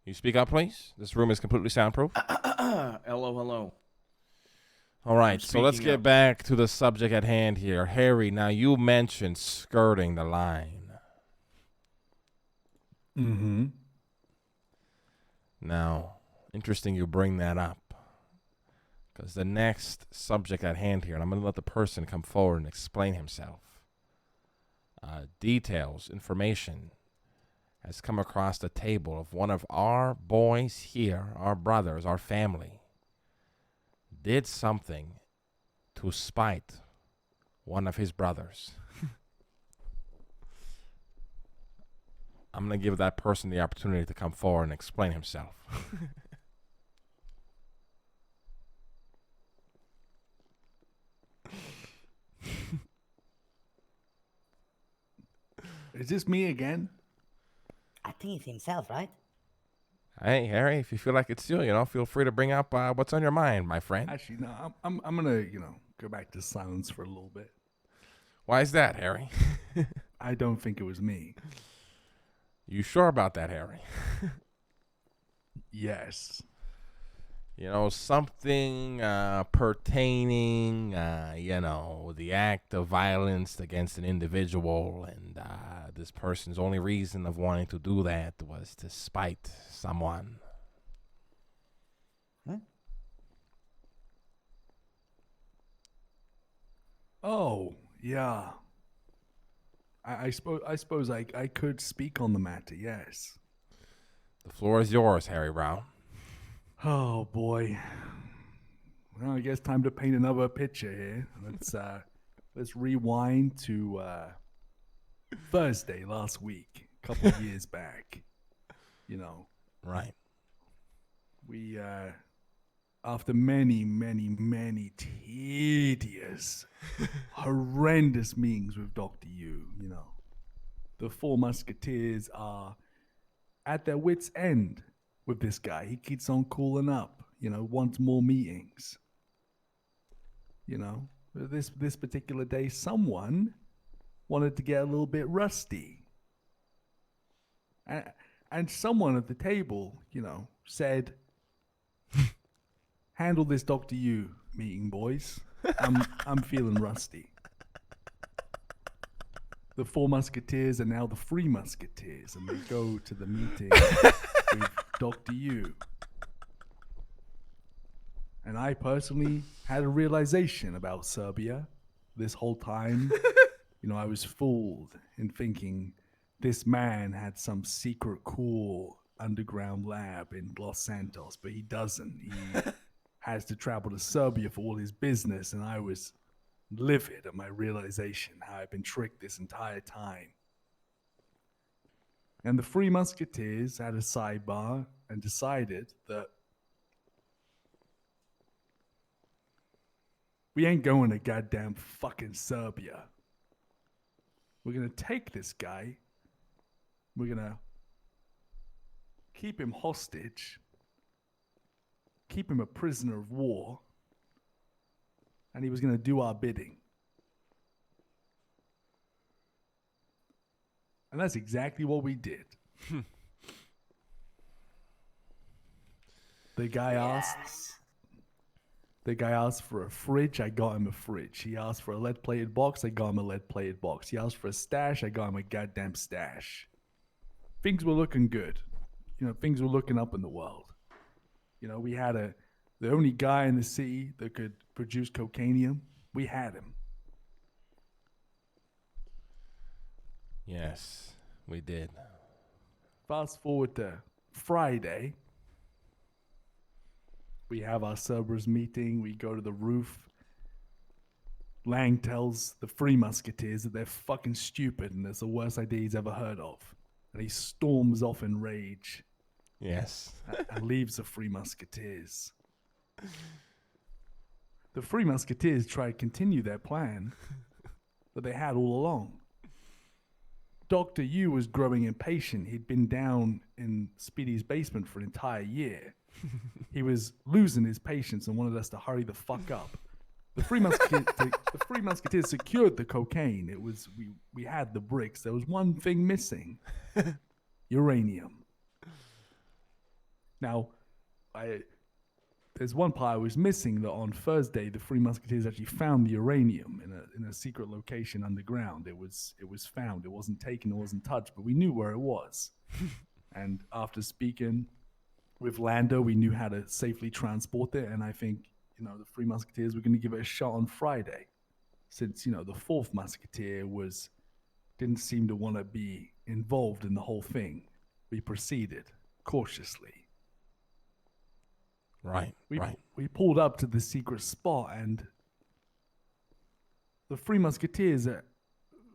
You speak up, please. This room is completely soundproof. Hello. All right, so let's speaking get up. back to the subject at hand here. Harry, now you mentioned skirting the line. Mm-hmm. Now, interesting you bring that up. Because the next subject at hand here, and I'm going to let the person come forward and explain himself. Details, information has come across the table of one of our boys here, our brothers, our family, did something to spite one of his brothers. I'm going to give that person the opportunity to come forward and explain himself. Is this me again? I think it's himself, right? Hey, Harry, if you feel like it's you, feel free to bring up what's on your mind, my friend. Actually, no. I'm gonna go back to silence for a little bit. Why is that, Harry? I don't think it was me. You sure about that, Harry? Yes. Something pertaining, the act of violence against an individual, and this person's only reason of wanting to do that was to spite someone. Huh? Oh, yeah. I suppose I could speak on the matter, yes. The floor is yours, Harry Brown. Oh boy. Well, I guess time to paint another picture here. Let's rewind to Thursday last week, a couple of years back. Right. We after many tedious, horrendous meetings with Dr. Yu, the Four Musketeers are at their wits' end with this guy. He keeps on cooling up, wants more meetings. This particular day, someone wanted to get a little bit rusty. And someone at the table, said, handle this Dr. Yu meeting, boys. I'm feeling rusty. The Four Musketeers are now the Three Musketeers, and they go to the meeting with Dr. Yu. And I personally had a realization about Serbia this whole time. I was fooled in thinking this man had some secret cool underground lab in Los Santos, but he doesn't. He has to travel to Serbia for all his business, and I was livid at my realization how I've been tricked this entire time. And the Three Musketeers had a sidebar and decided that we ain't going to goddamn fucking Serbia. We're going to take this guy. We're going to keep him hostage, keep him a prisoner of war, and he was going to do our bidding. And that's exactly what we did. The guy asked for a fridge, I got him a fridge. He asked for a lead-plated box, I got him a lead-plated box. He asked for a stash, I got him a goddamn stash. Things were looking good. Things were looking up in the world. We had the only guy in the city that could produce cocainium. We had him. Yes, we did. Fast forward to Friday. We have our Cerberus meeting. We go to the roof. Lang tells the Three Musketeers that they're fucking stupid and it's the worst idea he's ever heard of. And he storms off in rage. Yes. And leaves the Three Musketeers. The Three Musketeers try to continue their plan that they had all along. Dr. Yu was growing impatient. He'd been down in Speedy's basement for an entire year. He was losing his patience and wanted us to hurry the fuck up. The Three Musketeers secured the cocaine. It was we had the bricks. There was one thing missing. Uranium. Now, there's one part I was missing, that on Thursday the Three Musketeers actually found the uranium in a secret location underground. It was found. It wasn't taken. It wasn't touched, but we knew where it was. And after speaking with Lando, we knew how to safely transport it. And I think the Three Musketeers were going to give it a shot on Friday, since the fourth Musketeer didn't seem to want to be involved in the whole thing. We proceeded cautiously. Right. We pulled up to the secret spot, and the Three Musketeers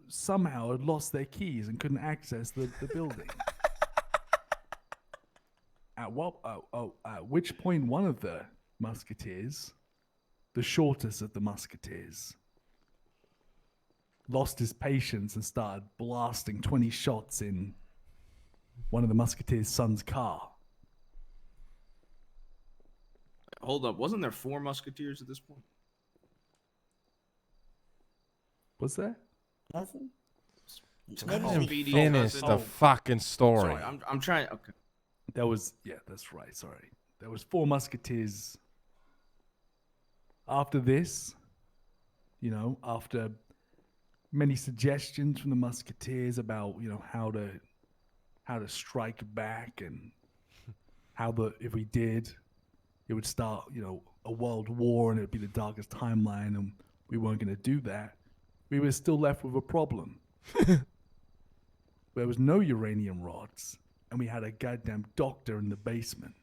somehow had lost their keys and couldn't access the building. At which point one of the Musketeers, the shortest of the Musketeers, lost his patience and started blasting 20 shots in one of the Musketeers' son's car. Hold up, wasn't there 4 Musketeers at this point? Was there? Nothing. Finish the fucking story. Sorry, I'm trying. Okay. That's right. Sorry. There was 4 Musketeers. After this, after many suggestions from the Musketeers about, how to strike back, and how if we did, it would start, a world war, and it would be the darkest timeline, and we weren't going to do that. We were still left with a problem. There was no uranium rods, and we had a goddamn doctor in the basement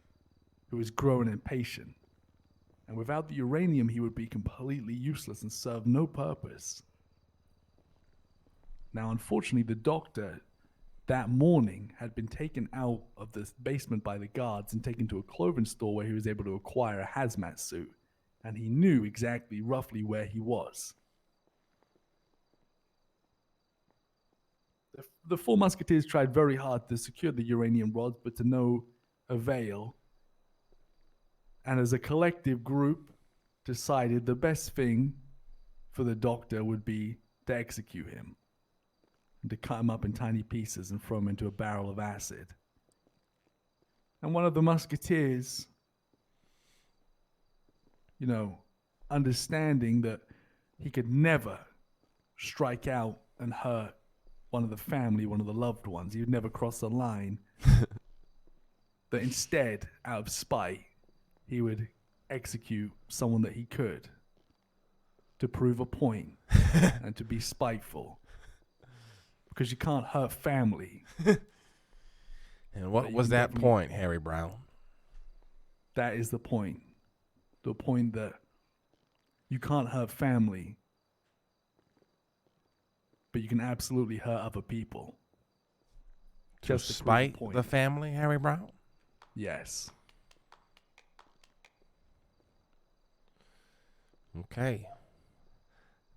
who was growing impatient. And without the uranium, he would be completely useless and serve no purpose. Now, unfortunately, the doctor that morning had been taken out of the basement by the guards and taken to a clothing store where he was able to acquire a hazmat suit. And he knew exactly, roughly where he was. The 4 Musketeers tried very hard to secure the uranium rods, but to no avail. And as a collective group, decided the best thing for the doctor would be to execute him, and to cut him up in tiny pieces and throw him into a barrel of acid. And one of the Musketeers, understanding that he could never strike out and hurt one of the family, one of the loved ones, he would never cross the line, that instead, out of spite, he would execute someone that he could, to prove a point and to be spiteful. Because you can't hurt family. And what But you was can that definitely- point, Harry Brown? That is the point. The point that you can't hurt family, but you can absolutely hurt other people. To Just to prove spite point. the family, Harry Brown? Yes. Okay.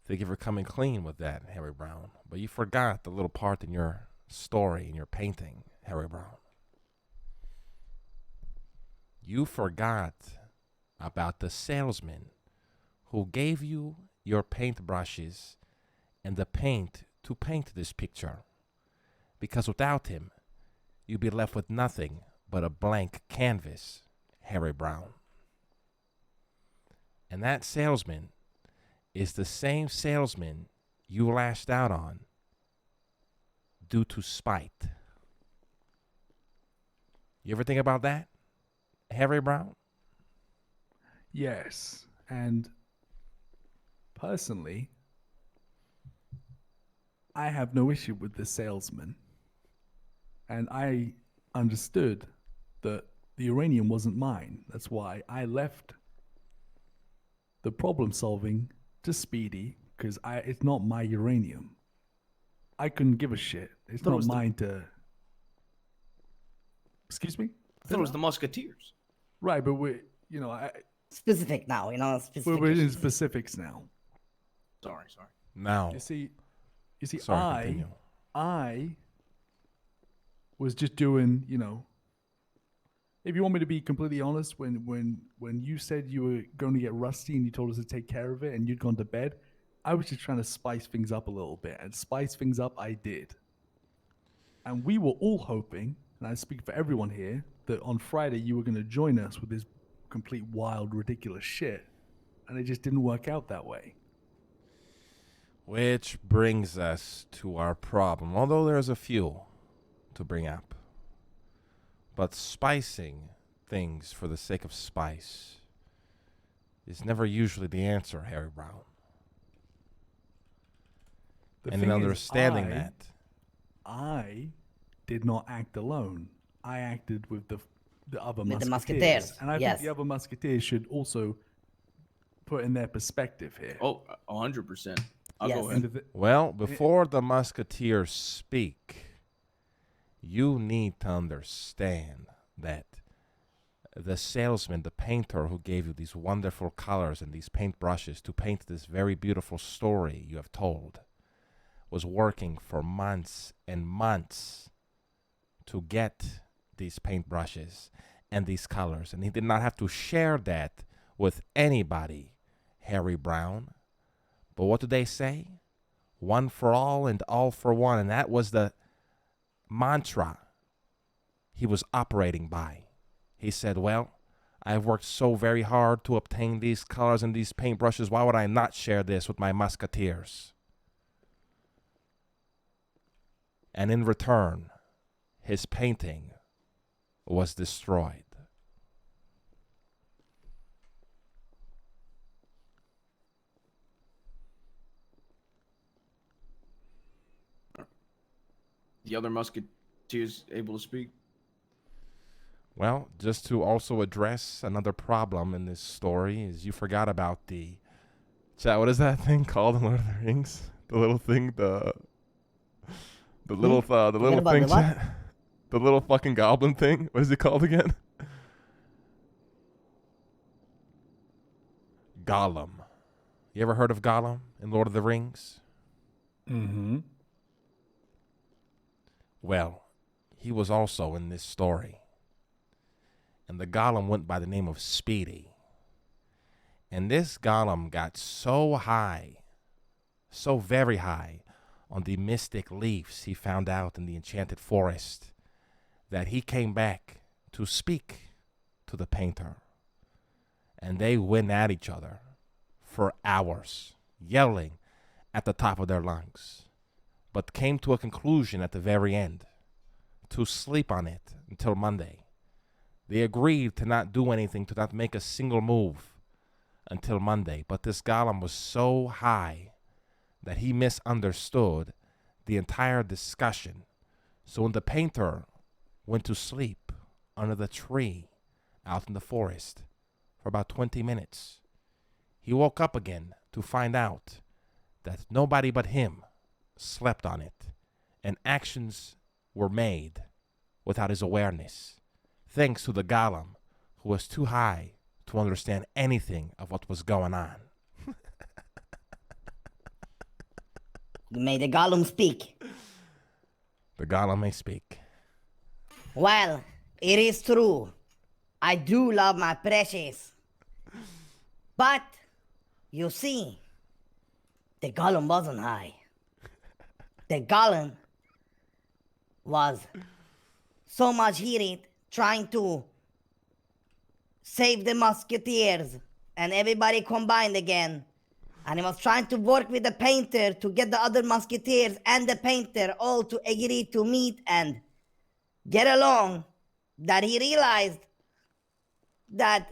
Thank you for coming clean with that, Harry Brown. But you forgot the little part in your story, in your painting, Harry Brown. You forgot about the salesman who gave you your paintbrushes and the paint to paint this picture. Because without him, you'd be left with nothing but a blank canvas, Harry Brown. And that salesman is the same salesman you lashed out on due to spite. You ever think about that, Harry Brown? Yes. And personally, I have no issue with the salesman. And I understood that the uranium wasn't mine. That's why I left the problem solving to Speedy, because it's not my uranium. I couldn't give a shit. It's Thought it not was the- mine to. Excuse me? I thought it was the Musketeers. Right, but we're, you know, Specific now, you know, specific. we're in issues. specifics now. Sorry. Now, You see, sorry, continue. I was just doing, you know. If you want me to be completely honest, when you said you were going to get rusty and you told us to take care of it and you'd gone to bed, I was just trying to spice things up a little bit, and spice things up I did. And we were all hoping, and I speak for everyone here, that on Friday you were going to join us with this complete wild, ridiculous shit, and it just didn't work out that way. Which brings us to our problem, although there's a few to bring up. But spicing things for the sake of spice is never usually the answer, Harry Brown. The And in thing is, understanding that, I did not act alone. I acted with the other With the musketeers. musketeers, And I yes. think the other musketeers should also put in their perspective here. Oh, 100%. I'll Yes. go And ahead. well, before the musketeers speak, you need to understand that the salesman, the painter who gave you these wonderful colors and these paintbrushes to paint this very beautiful story you have told, was working for months and months to get these paintbrushes and these colors. And he did not have to share that with anybody, Harry Brown. But what do they say? One for all and all for one. And that was the mantra he was operating by. He said, well, I've worked so very hard to obtain these colors and these paintbrushes. Why would I not share this with my musketeers? And in return, his painting was destroyed. The other Musketeers able to speak? Well, just to also address another problem in this story is you forgot about the chat. What is that thing called in Lord of the Rings? The little thing, the little Forget little about thing, the what? chat. The little fucking goblin thing. What is it called again? Gollum. You ever heard of Gollum in Lord of the Rings? Mm-hmm. Well, he was also in this story. And the Gollum went by the name of Speedy. And this Gollum got so high, so very high, on the mystic leaves he found out in the enchanted forest, that he came back to speak to the painter. And they went at each other for hours, yelling at the top of their lungs, but came to a conclusion at the very end, to sleep on it until Monday. They agreed to not do anything, to not make a single move until Monday. But this Gollum was so high that he misunderstood the entire discussion. So when the painter went to sleep under the tree out in the forest for about 20 minutes. He woke up again to find out that nobody but him slept on it, and actions were made without his awareness, thanks to the golem, who was too high to understand anything of what was going on. May the golem speak. The golem may speak. Well, it is true. I do love my precious. But, you see, the golem wasn't high. The golem was so much heated trying to save the musketeers and everybody combined again. And he was trying to work with the painter to get the other musketeers and the painter all to agree to meet and get along, that he realized that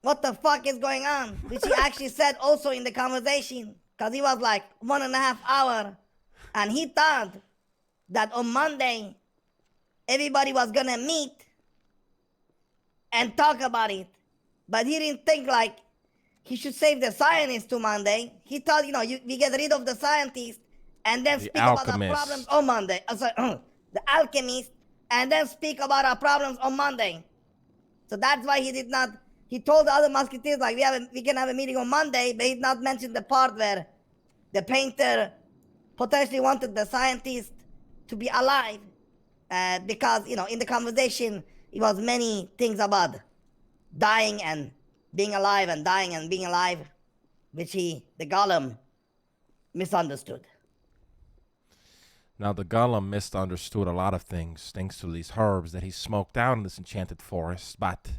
what the fuck is going on, which he actually said also in the conversation, because he was like 1.5 hours, and he thought that on Monday everybody was gonna meet and talk about it, but he didn't think like he should save the scientists to Monday. He thought, we get rid of the scientists and then The speak about our alchemist. problems on Monday. The alchemist, and then speak about our problems on Monday. So that's why he did not. He told the other musketeers like we can have a meeting on Monday, but he did not mention the part where the painter potentially wanted the scientist to be alive, because in the conversation it was many things about dying and being alive and dying and being alive, which the golem misunderstood. Now, the golem misunderstood a lot of things thanks to these herbs that he smoked out in this enchanted forest, but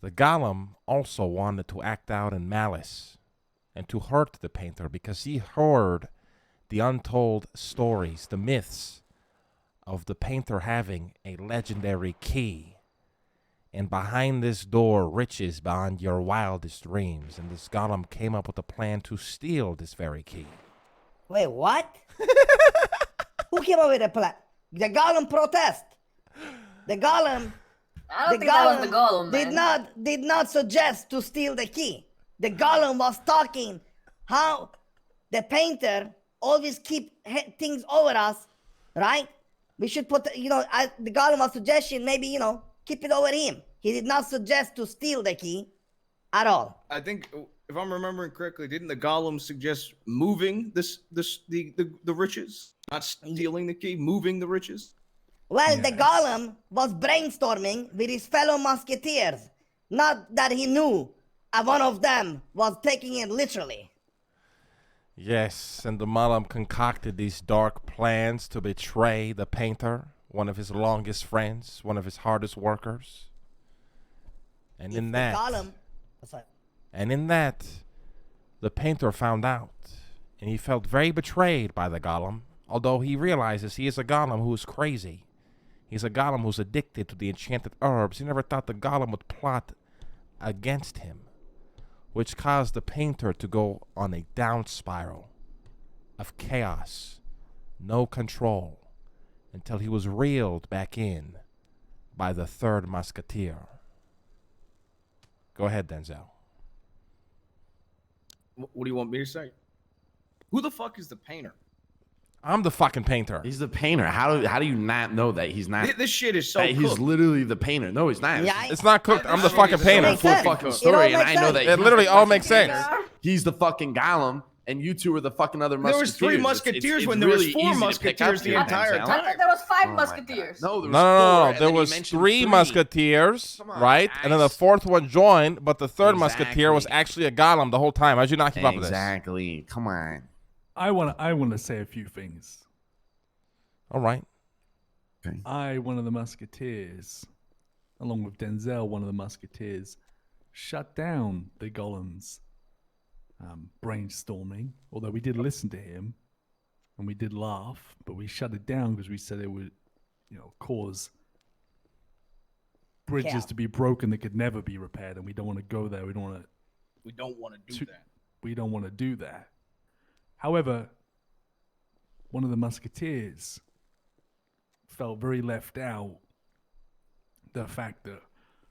the golem also wanted to act out in malice and to hurt the painter because he heard the untold stories, the myths of the painter having a legendary key. And behind this door, riches beyond your wildest dreams. And this golem came up with a plan to steal this very key. Wait, what? Who came up with the plan? The golem protest. The golem. I don't think that was the golem, man. did not suggest to steal the key. The golem was talking how the painter always keep things over us, right? We should put, the golem was suggestion maybe, keep it over him. He did not suggest to steal the key at all. I think, if I'm remembering correctly, didn't the golem suggest moving the riches, not stealing the key, moving the riches? Well, the golem was brainstorming with his fellow musketeers, not that he knew one of them was taking it literally. Yes, and the golem concocted these dark plans to betray the painter, one of his longest friends, one of his hardest workers. And in that, the painter found out, and he felt very betrayed by the golem, although he realizes he is a golem who is crazy. He's a golem who's addicted to the enchanted herbs. He never thought the golem would plot against him, which caused the painter to go on a down spiral of chaos, no control, until he was reeled back in by the third musketeer. Go ahead, Denzel. What do you want me to say? Who the fuck is the painter? I'm the fucking painter. He's the painter. How do you not know that he's not? This shit is so He's cooked. literally the painter. No, he's not. Yeah, It's not cooked. I'm the fucking painter. Full fucking story, and I know that It literally all makes sense. he's the fucking golem, and you two are the fucking other There musketeers. was 3 musketeers when there was 4 musketeers the entire I time. thought there was 5 Oh my musketeers. God. No, there was No. 4, and There then he was mentioned 3 musketeers, Come on, right? And then the guys. 4th one joined, but the 3rd musketeer was Exactly. actually a golem the whole time. How'd you not keep up with this? Exactly. Come on. I want to say a few things. All right. I, one of the musketeers, along with Denzel, one of the musketeers, shut down the golem's brainstorming. Although we did listen to him, and we did laugh, but we shut it down because we said it would, cause bridges to be broken that could never be repaired, and we don't want to go there. We don't want to. We don't want to do that. We don't want to do that. However, one of the musketeers felt very left out the fact that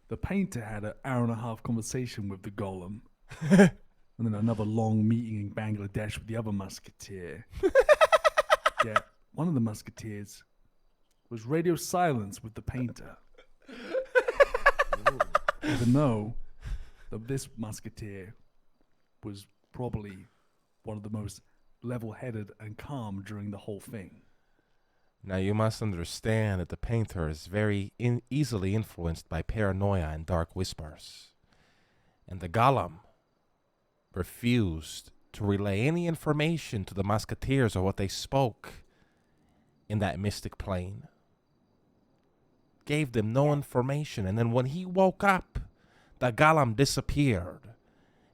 the painter had an hour-and-a-half conversation with the golem, and then another long meeting in Bangladesh with the other musketeer. Yeah, one of the musketeers was radio silence with the painter. Even though this musketeer was probably one of the most level-headed and calm during the whole thing. Now you must understand that the painter is very easily influenced by paranoia and dark whispers. And the golem refused to relay any information to the musketeers or what they spoke in that mystic plane. Gave them no information, and then when he woke up, the golem disappeared.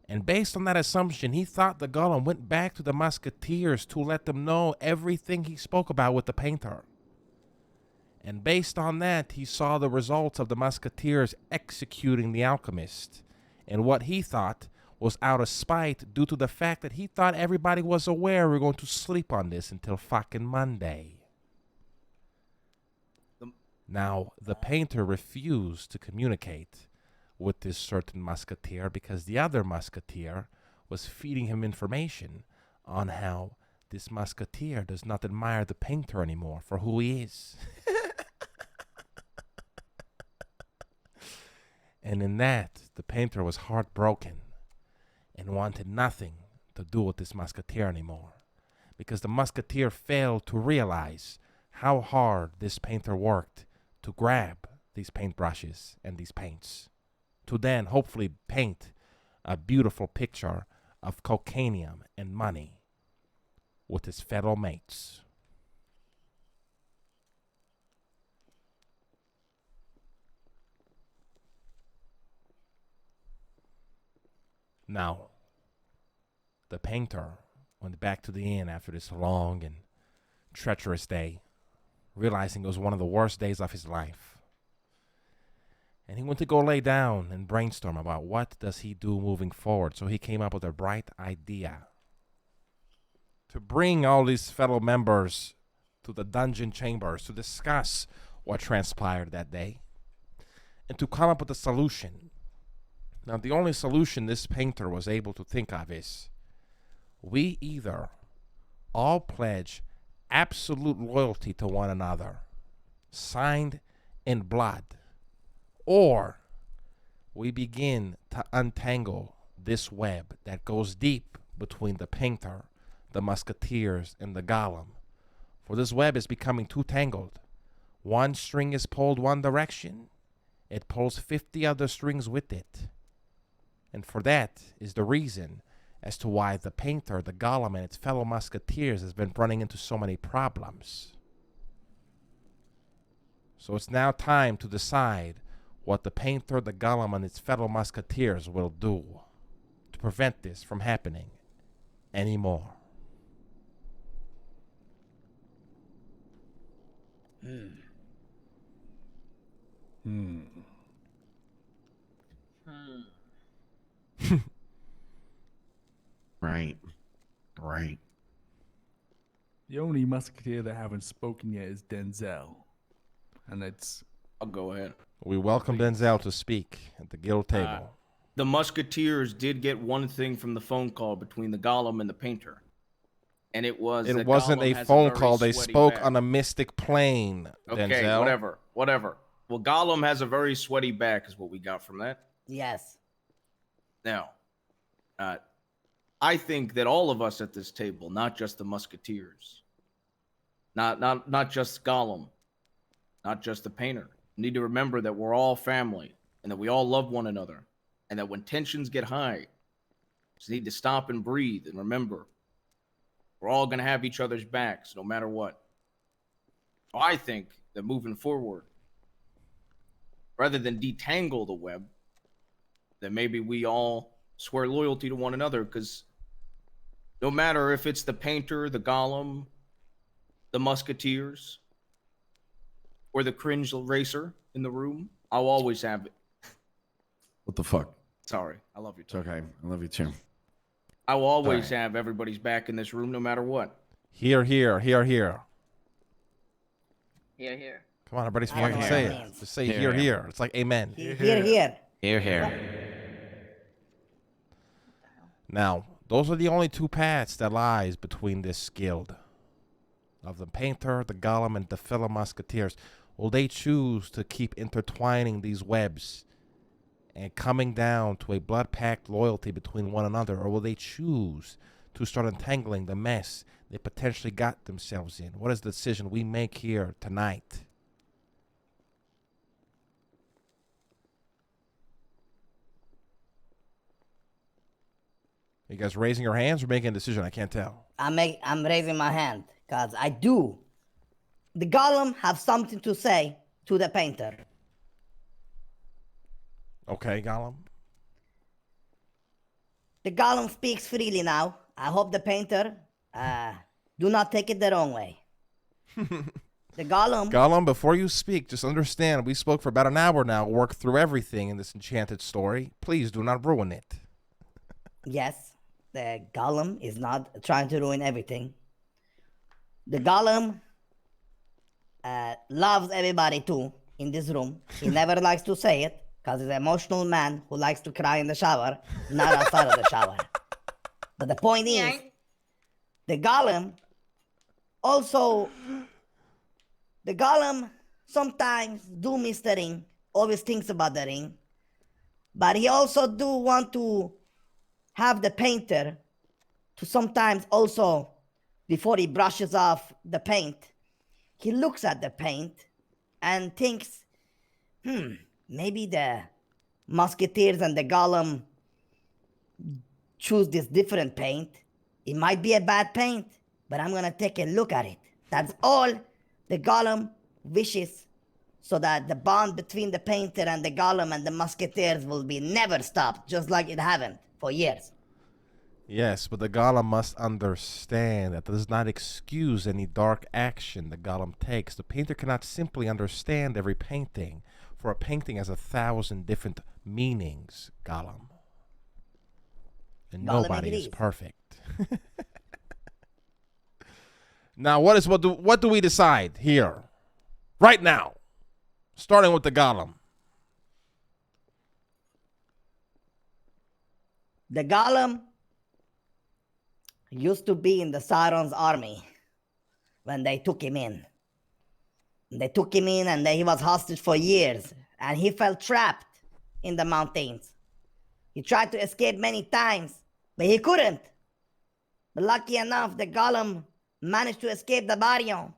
And based on that assumption, he thought the golem went back to the musketeers to let them know everything he spoke about with the painter. And based on that, he saw the results of the musketeers executing the alchemist, and what he thought was out of spite due to the fact that he thought everybody was aware we were going to sleep on this until fucking Monday. Now, the painter refused to communicate with this certain musketeer because the other musketeer was feeding him information on how this musketeer does not admire the painter anymore for who he is. And in that, the painter was heartbroken and wanted nothing to do with this musketeer anymore, because the musketeer failed to realize how hard this painter worked to grab these paintbrushes and these paints, to then hopefully paint a beautiful picture of cocainium and money with his fellow mates. Now, the painter went back to the inn after this long and treacherous day, realizing it was one of the worst days of his life. And he went to go lay down and brainstorm about what does he do moving forward. So he came up with a bright idea to bring all these fellow members to the dungeon chambers to discuss what transpired that day and to come up with a solution. Now, the only solution this painter was able to think of is we either all pledge absolute loyalty to one another, signed in blood, or we begin to untangle this web that goes deep between the painter, the musketeers, and the golem. For this web is becoming too tangled. One string is pulled one direction, it pulls 50 other strings with it. And for that is the reason as to why the painter, the golem, and its fellow musketeers has been running into so many problems. So it's now time to decide what the painter, the golem, and its fellow musketeers will do to prevent this from happening anymore. Right. Right. The only musketeer that haven't spoken yet is Denzel. And it's... I'll go ahead. We welcome Denzel to speak at the guild table. The musketeers did get one thing from the phone call between the golem and the painter. And it was It that wasn't Gollum a has phone very call. They sweaty spoke back. on a mystic plane, Okay, Denzel. whatever. Well, Gollum has a very sweaty back is what we got from that. Yes. Now, I think that all of us at this table, not just the musketeers, not just Gollum, not just the painter, need to remember that we're all family and that we all love one another, and that when tensions get high, just need to stop and breathe and remember we're all going to have each other's backs no matter what. So I think that moving forward, rather than detangle the web, that maybe we all swear loyalty to one another, because no matter if it's the painter, the golem, the musketeers, or the cringe racer in the room, I'll always have it. What the fuck? Sorry, I love you. It's okay. I love you too. I will always All right. have everybody's back in this room, no matter what. Here. Here. Come on, everybody's I don't fucking know say what it. that means. Just say Here, here, here. here. It's like amen. Here. Here, here. Now, those are the only two paths that lies between this guild. Of the painter, the golem, and the fellow musketeers. Will they choose to keep intertwining these webs and coming down to a blood-packed loyalty between one another, or will they choose to start entangling the mess they potentially got themselves in? What is the decision we make here tonight? You guys raising your hands or making a decision? I can't tell. I'm raising my hand because I do. The golem have something to say to the painter. Okay, golem. The golem speaks freely now. I hope the painter do not take it the wrong way. The golem. Gollum, before you speak, just understand we spoke for about an hour now, worked through everything in this enchanted story. Please do not ruin it. Yes, the golem is not trying to ruin everything. The golem loves everybody too in this room. He never likes to say it because he's an emotional man who likes to cry in the shower, not outside of the shower. But the point is, the golem also, the golem sometimes do miss the ring, always thinks about the ring, but he also do want to have the painter to sometimes also, before he brushes off the paint, he looks at the paint and thinks, maybe the musketeers and the golem choose this different paint. It might be a bad paint, but I'm gonna take a look at it. That's all the golem wishes, so that the bond between the painter and the golem and the musketeers will be never stopped, just like it haven't for years. Yes, but the golem must understand that does not excuse any dark action the golem takes. The painter cannot simply understand every painting, for a painting has 1,000 different meanings, golem. And Golem nobody agrees. is perfect. Now, what do we decide here? Right now. Starting with the golem. The golem used to be in the Sauron's army when they took him in. They took him in and he was hostage for years, and he felt trapped in the mountains. He tried to escape many times, but he couldn't. But lucky enough, the golem managed to escape the barrio,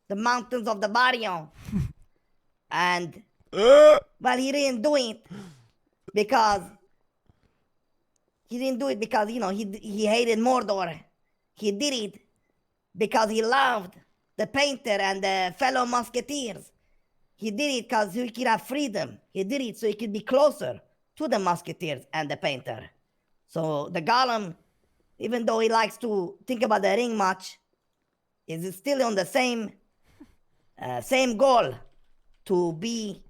the mountains of the barrio. And, well, he didn't do it because he hated Mordor. He did it because he loved the painter and the fellow musketeers. He did it because he could have freedom. He did it so he could be closer to the musketeers and the painter. So the golem, even though he likes to think about the ring much, is still on the same goal, to be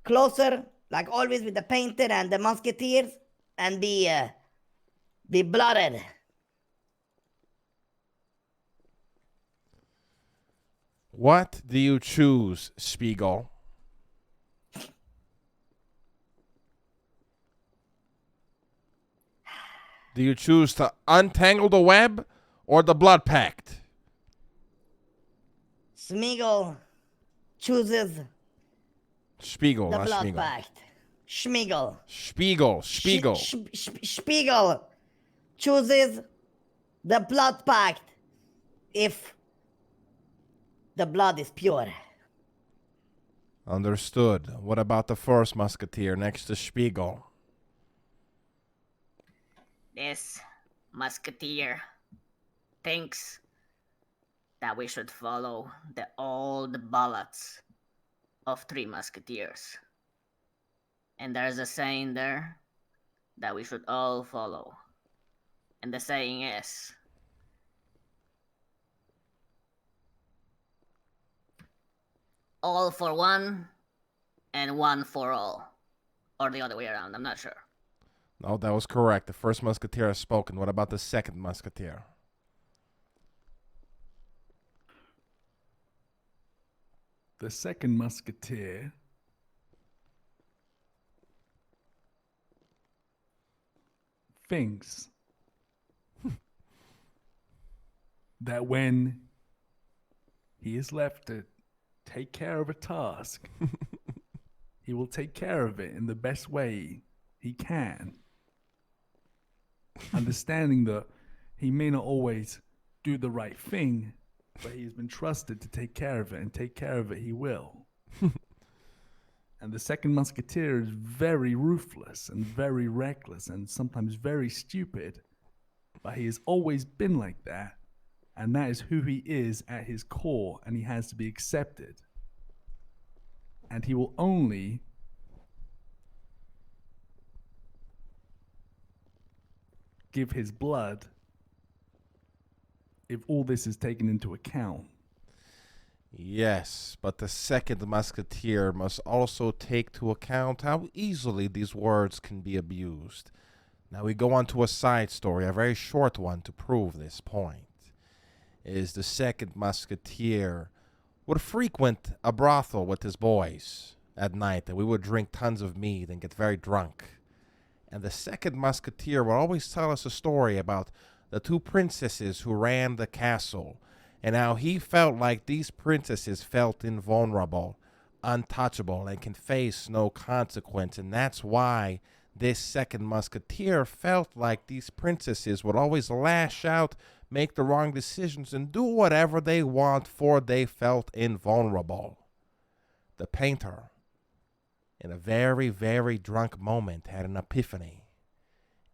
closer, like always, with the painter and the musketeers, and be blooded. What do you choose, Spiegel? Do you choose to untangle the web or the blood pact? Smeagol chooses Spiegel, the not blood Spiegel. pact. Schmiegel. Spiegel. Spiegel chooses the blood pact if the blood is pure. Understood. What about the first musketeer next to Spiegel? This musketeer thinks that we should follow the old ballads of Three Musketeers. And there's a saying there that we should all follow. And the saying is, all for one and one for all. Or the other way around, I'm not sure. No, that was correct. The first musketeer has spoken. What about the second musketeer? the second musketeer thinks that when he is left to take care of a task, he will take care of it in the best way he can. Understanding that he may not always do the right thing, but he has been trusted to take care of it, and take care of it he will. And the second musketeer is very ruthless and very reckless and sometimes very stupid, but he has always been like that, and that is who he is at his core, and he has to be accepted. And he will only give his blood if all this is taken into account. Yes, but the second musketeer must also take to account how easily these words can be abused. Now we go on to a side story, a very short one to prove this point. Is the second musketeer would frequent a brothel with his boys at night, and we would drink tons of mead and get very drunk. And the second musketeer would always tell us a story about the two princesses who ran the castle, and how he felt like these princesses felt invulnerable, untouchable, and can face no consequence. And that's why this second musketeer felt like these princesses would always lash out, make the wrong decisions, and do whatever they want, for they felt invulnerable. The painter, in a very, very drunk moment, had an epiphany.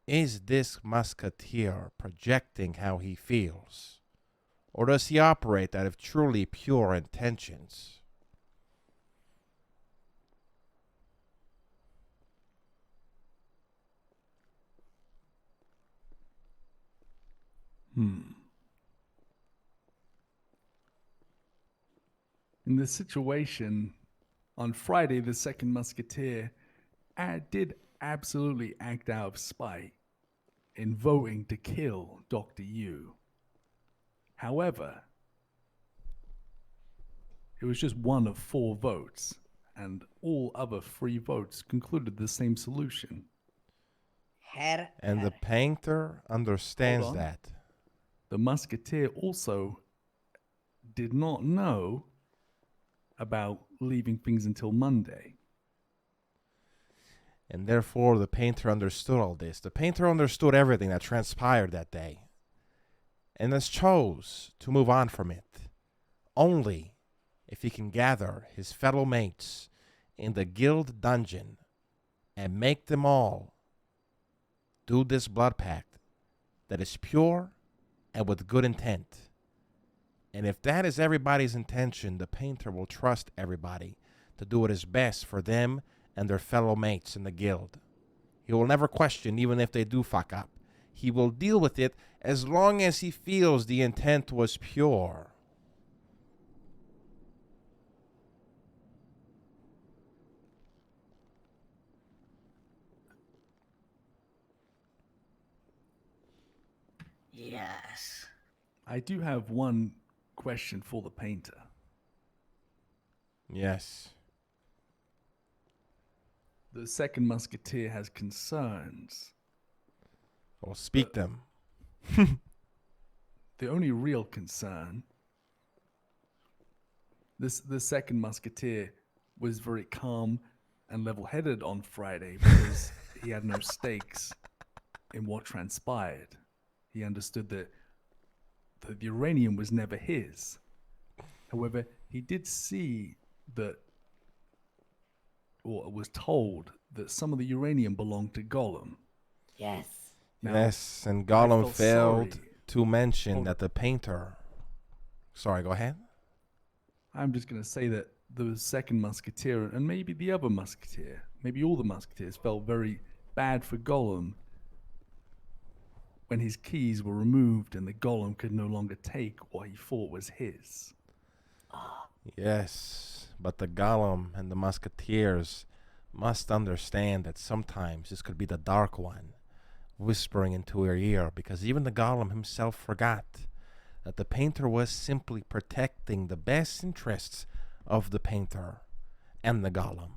Is this musketeer projecting how he feels? Or does he operate out of truly pure intentions? In this situation, on Friday, the second musketeer did absolutely act out of spite in voting to kill Dr. Yu. However, it was just one of 4 votes, and all other 3 votes concluded the same solution. And the painter understands Hold on. that. The musketeer also did not know about leaving things until Monday. And therefore, the painter understood all this. The painter understood everything that transpired that day, and thus chose to move on from it, only if he can gather his fellow mates in the guild dungeon and make them all do this blood pact that is pure and with good intent. And if that is everybody's intention, the painter will trust everybody to do what is best for them and their fellow mates in the guild. He will never question, even if they do fuck up. He will deal with it as long as he feels the intent was pure. Yes. I do have one question for the painter. Yes. The second musketeer has concerns. Well, speak them. The only real concern, the second musketeer was very calm and level-headed on Friday because he had no stakes in what transpired. He understood that the uranium was never his. However, he did see that, or was told that some of the uranium belonged to Gollum. Yes. Now, Yes, and I Gollum felt failed sorry. to mention Hold that the painter... Sorry, go ahead. I'm just going to say that the second musketeer, and maybe the other musketeer, maybe all the musketeers, felt very bad for Gollum when his keys were removed and the Gollum could no longer take what he thought was his. Yes, but the Gollum and the Musketeers must understand that sometimes this could be the Dark One whispering into her ear, because even the Gollum himself forgot that the painter was simply protecting the best interests of the painter and the golem,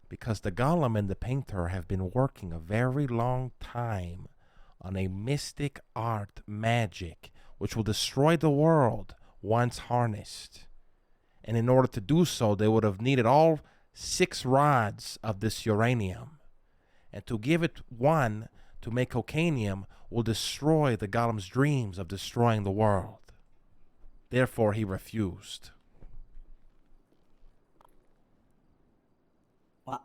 because the golem and the painter have been working a very long time on a mystic art magic which will destroy the world once harnessed. And in order to do so, they would have needed all 6 rods of this uranium. And to give it one to make cocainium will destroy the golem's dreams of destroying the world. Therefore, he refused. Well,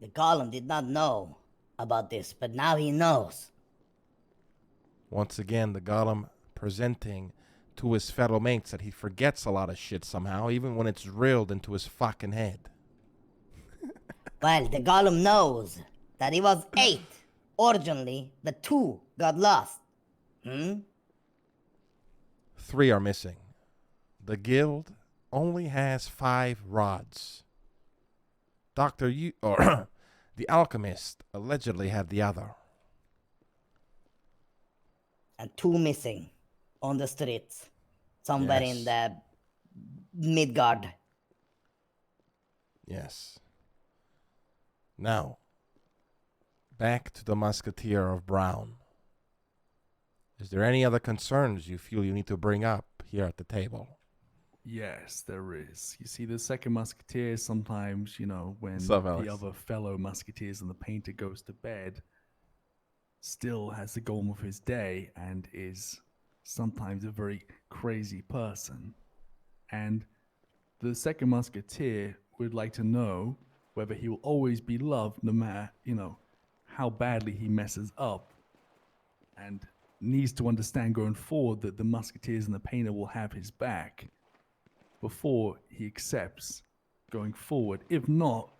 the golem did not know about this, but now he knows. Once again, the golem presenting to his fellow mates that he forgets a lot of shit somehow, even when it's drilled into his fucking head. Well, the golem knows that he was 8. Originally, the 2 got lost. 3 are missing. The guild only has 5 rods. The alchemist allegedly had the other. And 2 missing on the streets. Somewhere Yes. in the Midgard. Yes. Now, back to the Musketeer of Brown. Is there any other concerns you feel you need to bring up here at the table? Yes, there is. You see, the second musketeer sometimes, you know, when What's up, the Alex? other fellow musketeers and the painter goes to bed, still has the golem of his day and is sometimes a very crazy person. And the second musketeer would like to know whether he will always be loved no matter, you know, how badly he messes up. And needs to understand going forward that the musketeers and the painter will have his back before he accepts going forward. If not,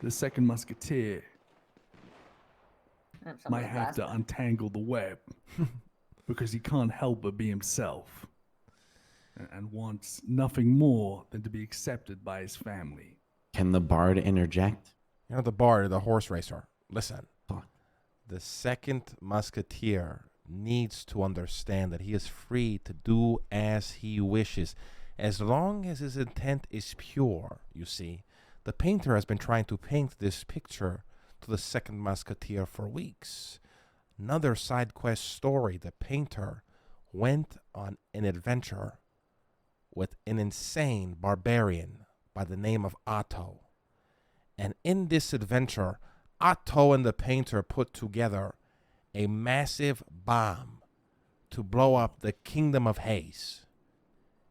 the second musketeer might have to untangle the web because he can't help but be himself and wants nothing more than to be accepted by his family. Can the bard interject? You know, the bard, the horse racer. Listen. Fuck. The second musketeer needs to understand that he is free to do as he wishes, as long as his intent is pure, you see. The painter has been trying to paint this picture to the second musketeer for weeks. Another side quest story, the painter went on an adventure with an insane barbarian by the name of Otto. And in this adventure, Otto and the painter put together a massive bomb to blow up the kingdom of Haze.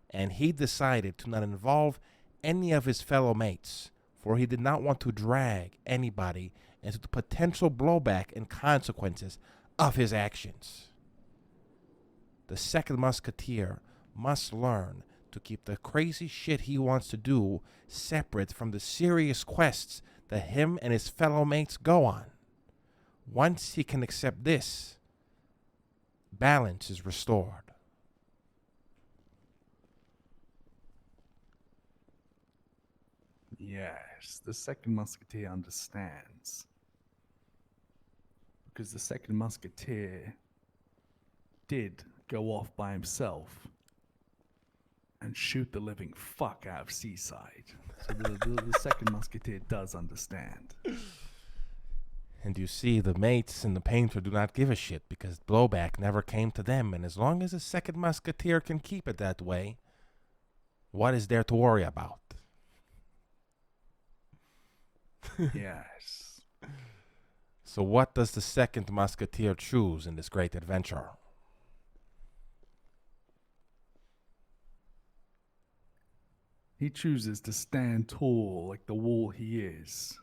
And he decided to not involve any of his fellow mates, for he did not want to drag anybody into the potential blowback and consequences of his actions. The second musketeer must learn to keep the crazy shit he wants to do separate from the serious quests that him and his fellow mates go on. Once he can accept this, balance is restored. Yes, the second musketeer understands. Because the second musketeer did go off by himself and shoot the living fuck out of Seaside. So the second musketeer does understand. And you see, the mates and the painter do not give a shit because blowback never came to them. And as long as the second musketeer can keep it that way, what is there to worry about? Yes. So what does the second musketeer choose in this great adventure? He chooses to stand tall like the wall he is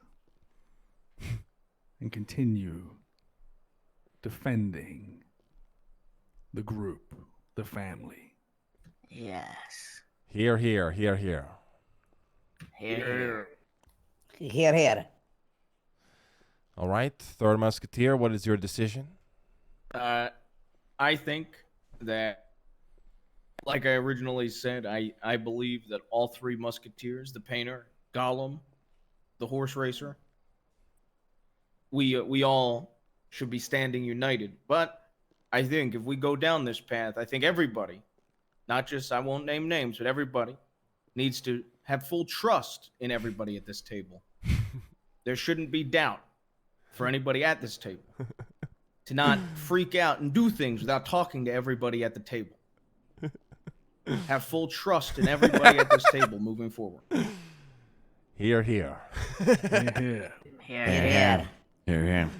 and continue defending the group, the family. Yes. Here, here, here, here. Here. Here, here. All right, third musketeer, what is your decision? I think that, like I originally said, I believe that all 3 musketeers, the painter, Gollum, the horse racer, we all should be standing united. But I think if we go down this path, I think everybody, not just, I won't name names, but everybody needs to have full trust in everybody at this table. There shouldn't be doubt for anybody at this table to not freak out and do things without talking to everybody at the table. Have full trust in everybody at this table moving forward. Here, here. Yeah. Here. Here.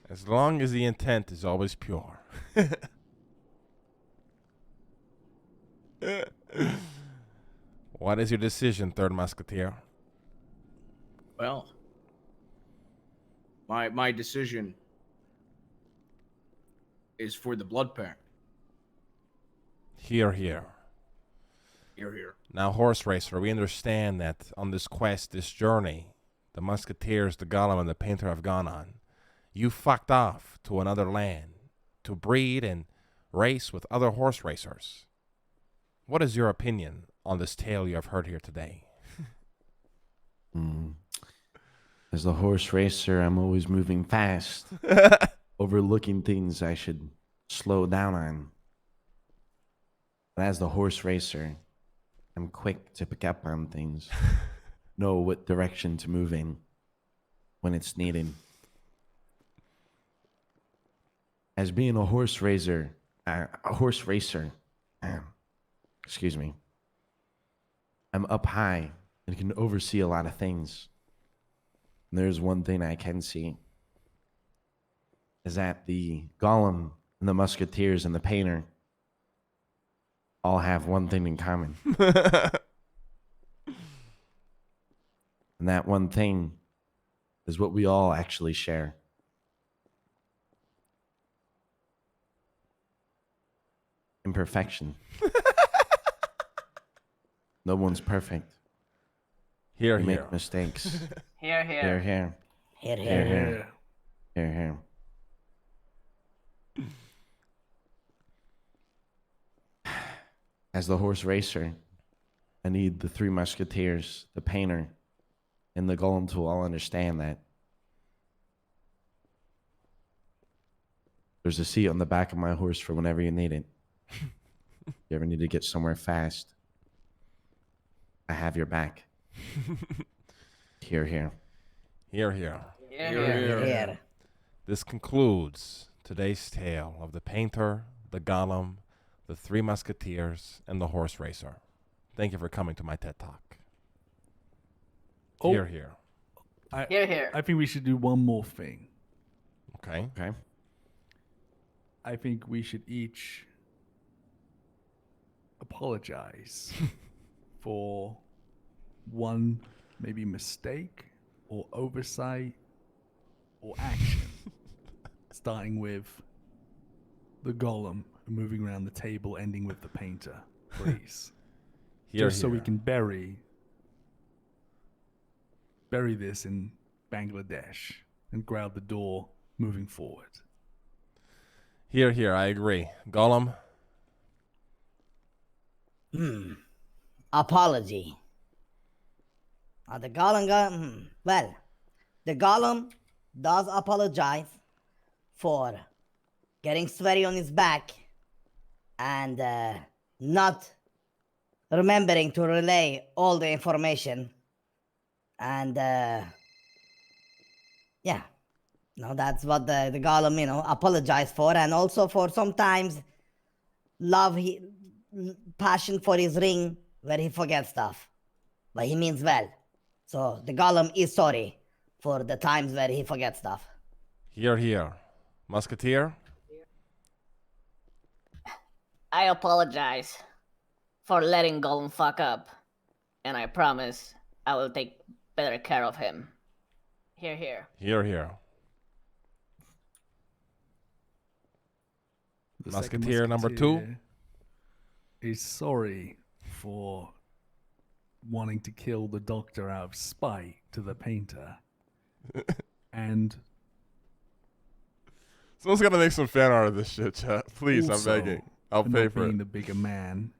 As long as the intent is always pure. What is your decision, Third Musketeer? Well, my decision is for the Blood Pact. Here, here. Here, here. Now, Horse Racer, we understand that on this quest, this journey, the Musketeers, the Golem, and the Painter have gone on. You fucked off to another land to breed and race with other horse racers. What is your opinion on this tale you have heard here today? As the horse racer, I'm always moving fast, overlooking things I should slow down on. But as the horse racer, I'm quick to pick up on things, know what direction to move in when it's needed. As being a horse racer, excuse me, I'm up high and can oversee a lot of things. And there's one thing I can see, is that the Golem and the Musketeers and the Painter all have one thing in common. And that one thing is what we all actually share. Imperfection. No one's perfect. Here, We here. make mistakes. Here. Here. Here, Here, here. here. Here, here. As the horse racer, I need the three musketeers, the painter, and the golem to all understand that there's a seat on the back of my horse for whenever you need it. You ever need to get somewhere fast, I have your back. Here, here. Here, here. Here. This concludes today's tale of the Painter, the Golem, the Three Musketeers, and the Horse Racer. Thank you for coming to my TED Talk. Oh. Here, here. Here. I think we should do one more thing. Okay. Okay. I think we should each apologize for one maybe mistake or oversight or action. Starting with the Golem, moving around the table, ending with the Painter, please. Here, Just so we here. can bury this in Bangladesh and ground the door moving forward. Here, here. I agree. Golem. Apology. The Golem, well, the Golem does apologize for getting sweaty on his back and not remembering to relay all the information. And yeah, no, that's what the Golem, apologized for, and also for sometimes passion for his ring where he forgets stuff, but he means well. So the Golem is sorry for the times where he forgets stuff. Here, here. Musketeer. I apologize for letting Golem fuck up, and I promise I will take better care of him. Here. Here, here. The second Musketeer number 2. is sorry for wanting to kill the doctor out of spite to the Painter. And Someone's got to make some fan art of this shit, chat. Please, also I'm begging. I'll for pay not for being it. the bigger man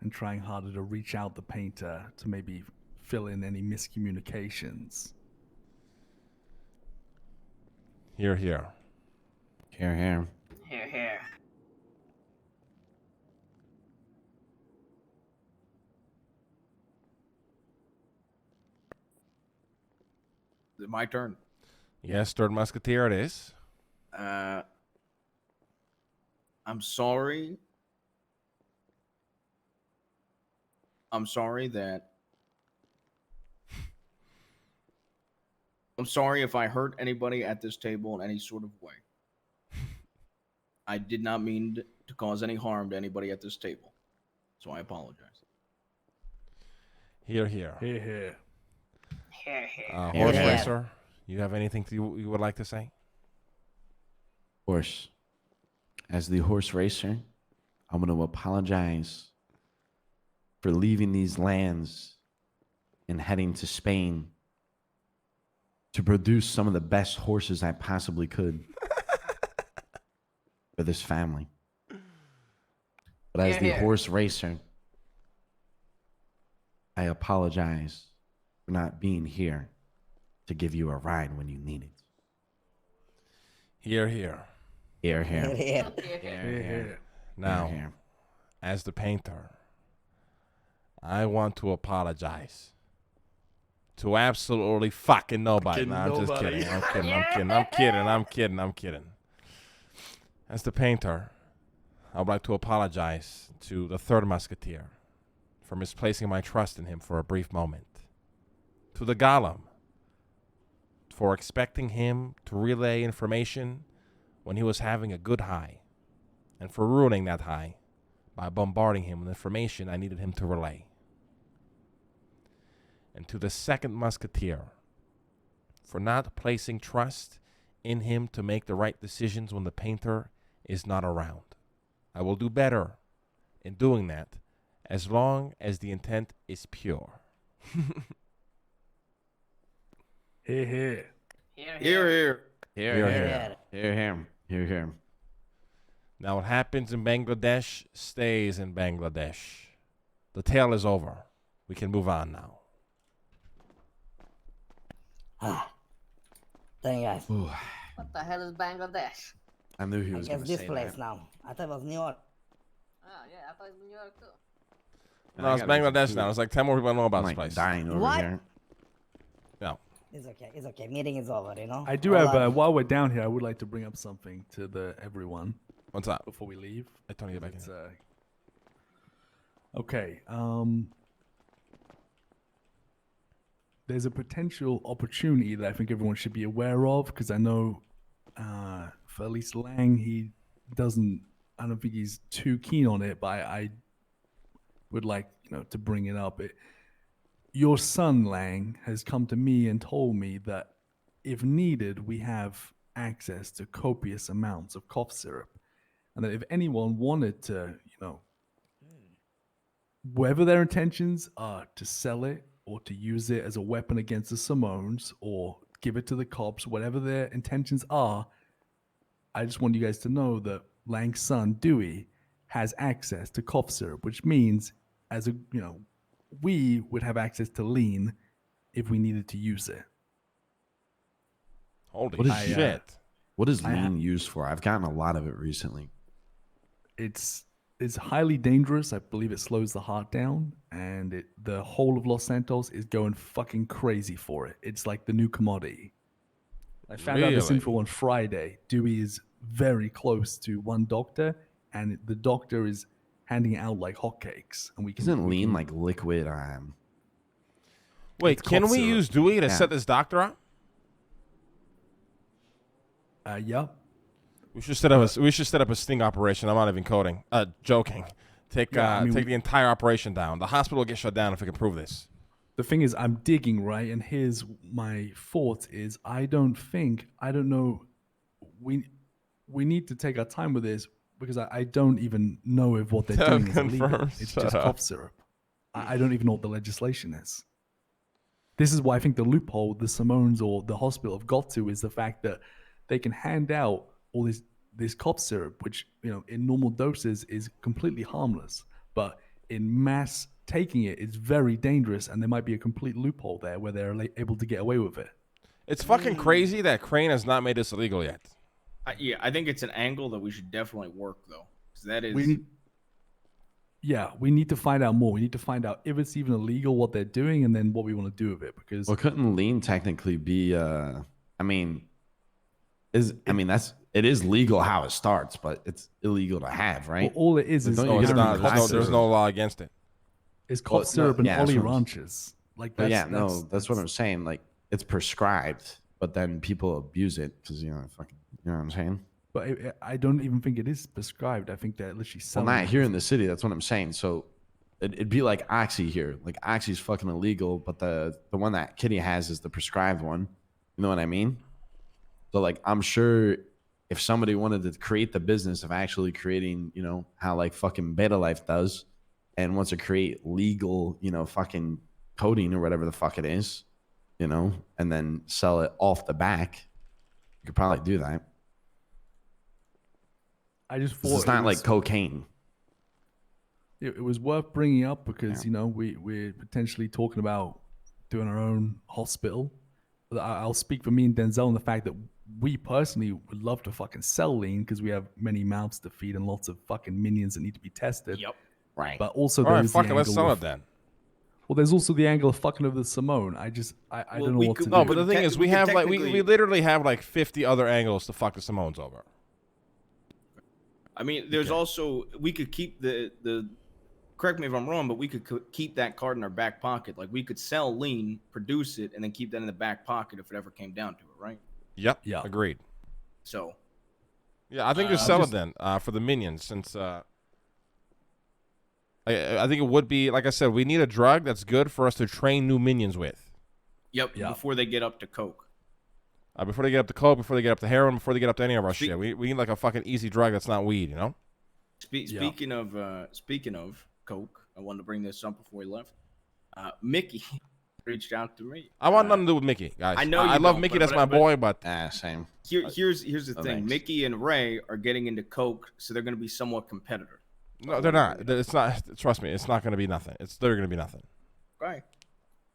and trying harder to reach out the Painter to maybe fill in any miscommunications. Here, here. Here, here. Here. My turn. Yes, third musketeer it is. I'm sorry. I'm sorry if I hurt anybody at this table in any sort of way. I did not mean to cause any harm to anybody at this table. So I apologize. Here, here. Here, here. Here, here. Horse Here. racer, you have anything you would like to say? Horse. As the horse racer, I'm going to apologize for leaving these lands and heading to Spain to produce some of the best horses I possibly could for this family. But as Here, the here. horse racer, I apologize for not being here to give you a ride when you need it. Here, here. Here, Here, here. here. Here, here. Now, Here. as the painter, I want to apologize to absolutely fucking nobody. Fucking No, I'm just nobody. kidding. I'm kidding. As the painter, I would like to apologize to the third musketeer for misplacing my trust in him for a brief moment. To the golem for expecting him to relay information when he was having a good high, and for ruining that high by bombarding him with information I needed him to relay. And to the second musketeer for not placing trust in him to make the right decisions when the painter is not around. I will do better in doing that as long as the intent is pure. Here, here. Here, Here, here. Here, Here, here. Here, here. Here, here. Now, what happens in Bangladesh stays in Bangladesh. The tale is over. We can move on now. Thank you guys. Ooh, What the hell is Bangladesh? I knew he I was guess going to this say place that. now. I thought it was New York. Oh, yeah, I thought it was New York too. And No, I it's gotta get some Bangladesh food. now. It's like 10 more people know about I'm this like place. dying over What? here. No. It's okay. It's okay. Meeting is over, you know? I do All have, up. while we're down here, I would like to bring up something to everyone What's up? before we leave. I told you to get back It's, in. okay. There's a potential opportunity that I think everyone should be aware of because I know for at least Lang, I don't think he's too keen on it, but I would like, to bring it up. Your son, Lang, has come to me and told me that if needed, we have access to copious amounts of cough syrup. And that if anyone wanted to, whatever their intentions are, to sell it or to use it as a weapon against the Simones or give it to the cops, whatever their intentions are, I just want you guys to know that Lang's son, Dewey, has access to cough syrup, which means we would have access to lean if we needed to use it. Holy What is shit. What is I ha- lean used for? I've gotten a lot of it recently. It's highly dangerous. I believe it slows the heart down, and the whole of Los Santos is going fucking crazy for it. It's like the new commodity. I found out this Really? info on Friday. Dewey is very close to one doctor, and the doctor is handing it out like hotcakes. And we can Isn't we lean can- like liquid? Wait, It's can cough we syrup. use Dewey to Yeah. set this doctor up? Yeah. We should set up a sting operation. I'm not even coding. Joking. Take Yeah, take the entire operation down. The hospital will get shut down if we can prove this. The thing is, I'm digging, right? And here's my thought is I don't know. We need to take our time with this because I don't even know if what they're doing is illegal. Confirmed. It's Shut just up. cough syrup. I don't even know what the legislation is. This is why I think the loophole the Simones or the hospital have got to is the fact that they can hand out all this cough syrup, which in normal doses is completely harmless, but in mass taking it is very dangerous, and there might be a complete loophole there where they're able to get away with it. It's fucking crazy that Crane has not made this illegal yet. Yeah, I think it's an angle that we should definitely work though, because that is We Yeah, we need to find out more. We need to find out if it's even illegal, what they're doing, and then what we want to do with it. Because Well, couldn't lean technically be? I mean, it is legal how it starts, but it's illegal to have, right? all it is But is don't No, you it's get not. it There's from no law against it. It's cough Well, no, syrup and yeah, that's Ollie what I'm- Ranches. Like But that's, that's what I'm saying. Like it's prescribed, but then people abuse it because you know what I'm saying. But I don't even think it is prescribed. I think they're literally Well, selling. not it. here in the city. That's what I'm saying. So it'd be like Oxy here. Like Oxy's fucking illegal, but the one that Kitty has is the prescribed one. You know what I mean? So like I'm sure if somebody wanted to create the business of actually creating, you know, how like fucking Beta Life does, and wants to create legal, you know, fucking codeine or whatever the fuck it is, you know, and then sell it off the back, you could probably do that. I just 'Cause thought it's not was- like cocaine. it was worth bringing up because you know we're potentially talking about doing our own hospital. I'll speak for me and Denzel in the fact that we personally would love to fucking sell lean because we have many mouths to feed and lots of fucking minions that need to be tested. Yep. Right. But also All right, there's fuck the it. Let's angle sell of- it then. Well, there's also the angle of fucking over the Simone. I Well, don't know we what could- to No, do. but the thing is, we could have like we technically- literally have like 50 other angles to fuck the Simones over. I mean, there's also we could keep the. Correct me if I'm wrong, but we could keep that card in our back pocket. Like we could sell lean, produce it, and then keep that in the back pocket if it ever came down to it, right? Yep. Yeah. Agreed. So Yeah, I think just sell it then for the minions since I think it would be like I said, we need a drug that's good for us to train new minions with. yep, Yeah. before they get up to coke. Before they get up to coke, before they get up to heroin, before they get up to any of our Speak- shit, we need like a fucking easy drug that's not weed, you know? Speaking of coke, I wanted to bring this up before we left. Mickey reached out to me. I want nothing to do with Mickey, guys. I know I you love don't, Mickey. but- That's my but- boy, but Same. Here's the Oh, thing. thanks. Mickey and Ray are getting into coke, so they're going to be somewhat competitor. no, they're not. It's not. Trust me, it's not going to be nothing. They're going to be nothing. Right.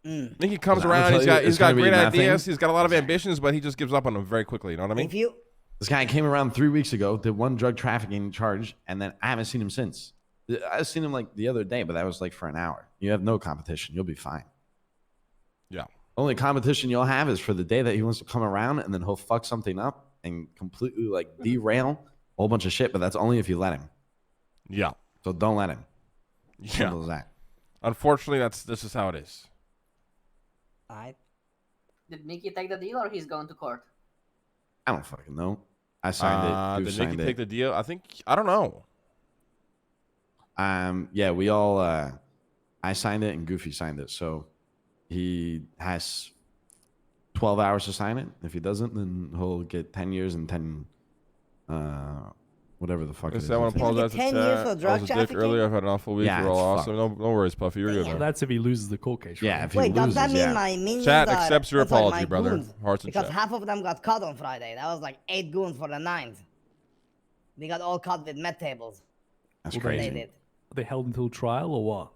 Mickey comes I'll around. tell He's you, got it's gonna be great nothing. ideas. He's got a lot of ambitions, but he just gives up on them very quickly. You know what I mean? If you This guy came around 3 weeks ago, did one drug trafficking charge, and then I haven't seen him since. I've seen him like the other day, but that was like for an hour. You have no competition. You'll be fine. Yeah. Only competition you'll have is for the day that he wants to come around and then he'll fuck something up and completely like derail a whole bunch of shit, but that's only if you let him. Yeah. So don't let him. Yeah. Simple as that. Unfortunately, this is how it is. I Did Mickey take the deal or he's going to court? I don't fucking know. I signed it. You Did signed Mickey it. take the deal? I don't know. Yeah, we all I signed it and Goofy signed it. So he has 12 hours to sign it. If he doesn't, then he'll get 10 years and 10 whatever the fuck it is. I want to He's gonna apologize get to 10 years chat. for I drug was a dick trafficking? earlier. I've had an awful week. Yeah, We're all it's awesome. No worries, Puffy. You're good. Well, man. that's if he loses the court case. Yeah, right? if he Wait, does loses, that mean yeah. my minions Chat are, accepts your sorry, apology, my brother. goons? Hearts and Because chat. half of them got caught on Friday. That was like 8 goons for the 9th. We got all caught with med tables. That's They crazy. did. Are they held until trial or what?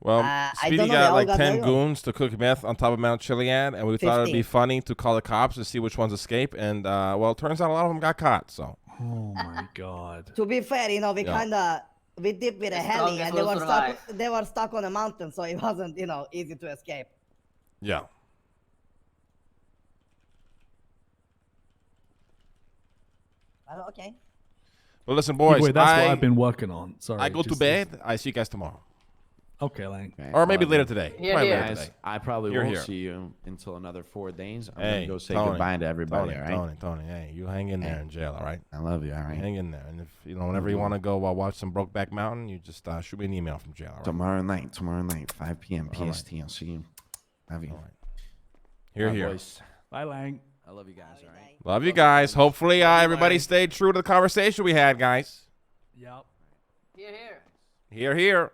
Well, I Speedy don't know, they got all like got 10 there. goons to cook meth on top of Mount Chiliad, and we thought it'd be 15. funny to call the cops to see which ones escape. And well, it turns out a lot of them got caught. So Oh my god. To be fair, we Yeah. we dipped with a The heli strongest and they will were survive. stuck on a mountain, so it wasn't, easy to escape. yeah. Well, okay. But listen, boys, Wait, that's what I've been working on. Sorry. I go to just- bed. I see you guys tomorrow, Okay, Lang. Okay, or maybe well, later today. Here, Probably here. later Guys, today. I probably You're won't here. see you until another 4 days. I'm Hey, gonna go say Tony, goodbye to everybody. Tony, all right. Tony, hey, you hang in there in jail, all right? I love you. All You right. hang in there, and if whenever you want to go watch some Brokeback Mountain, you just shoot me an email from jail, all right? Tomorrow night, 5 p.m. All right. PST. I'll see you. Love you. All right. Here, here. Boys. Bye, Lang. I love you guys. All right. Love you guys. Hopefully, everybody stayed true to the conversation we had, guys. Yep. Here, here. Here, here.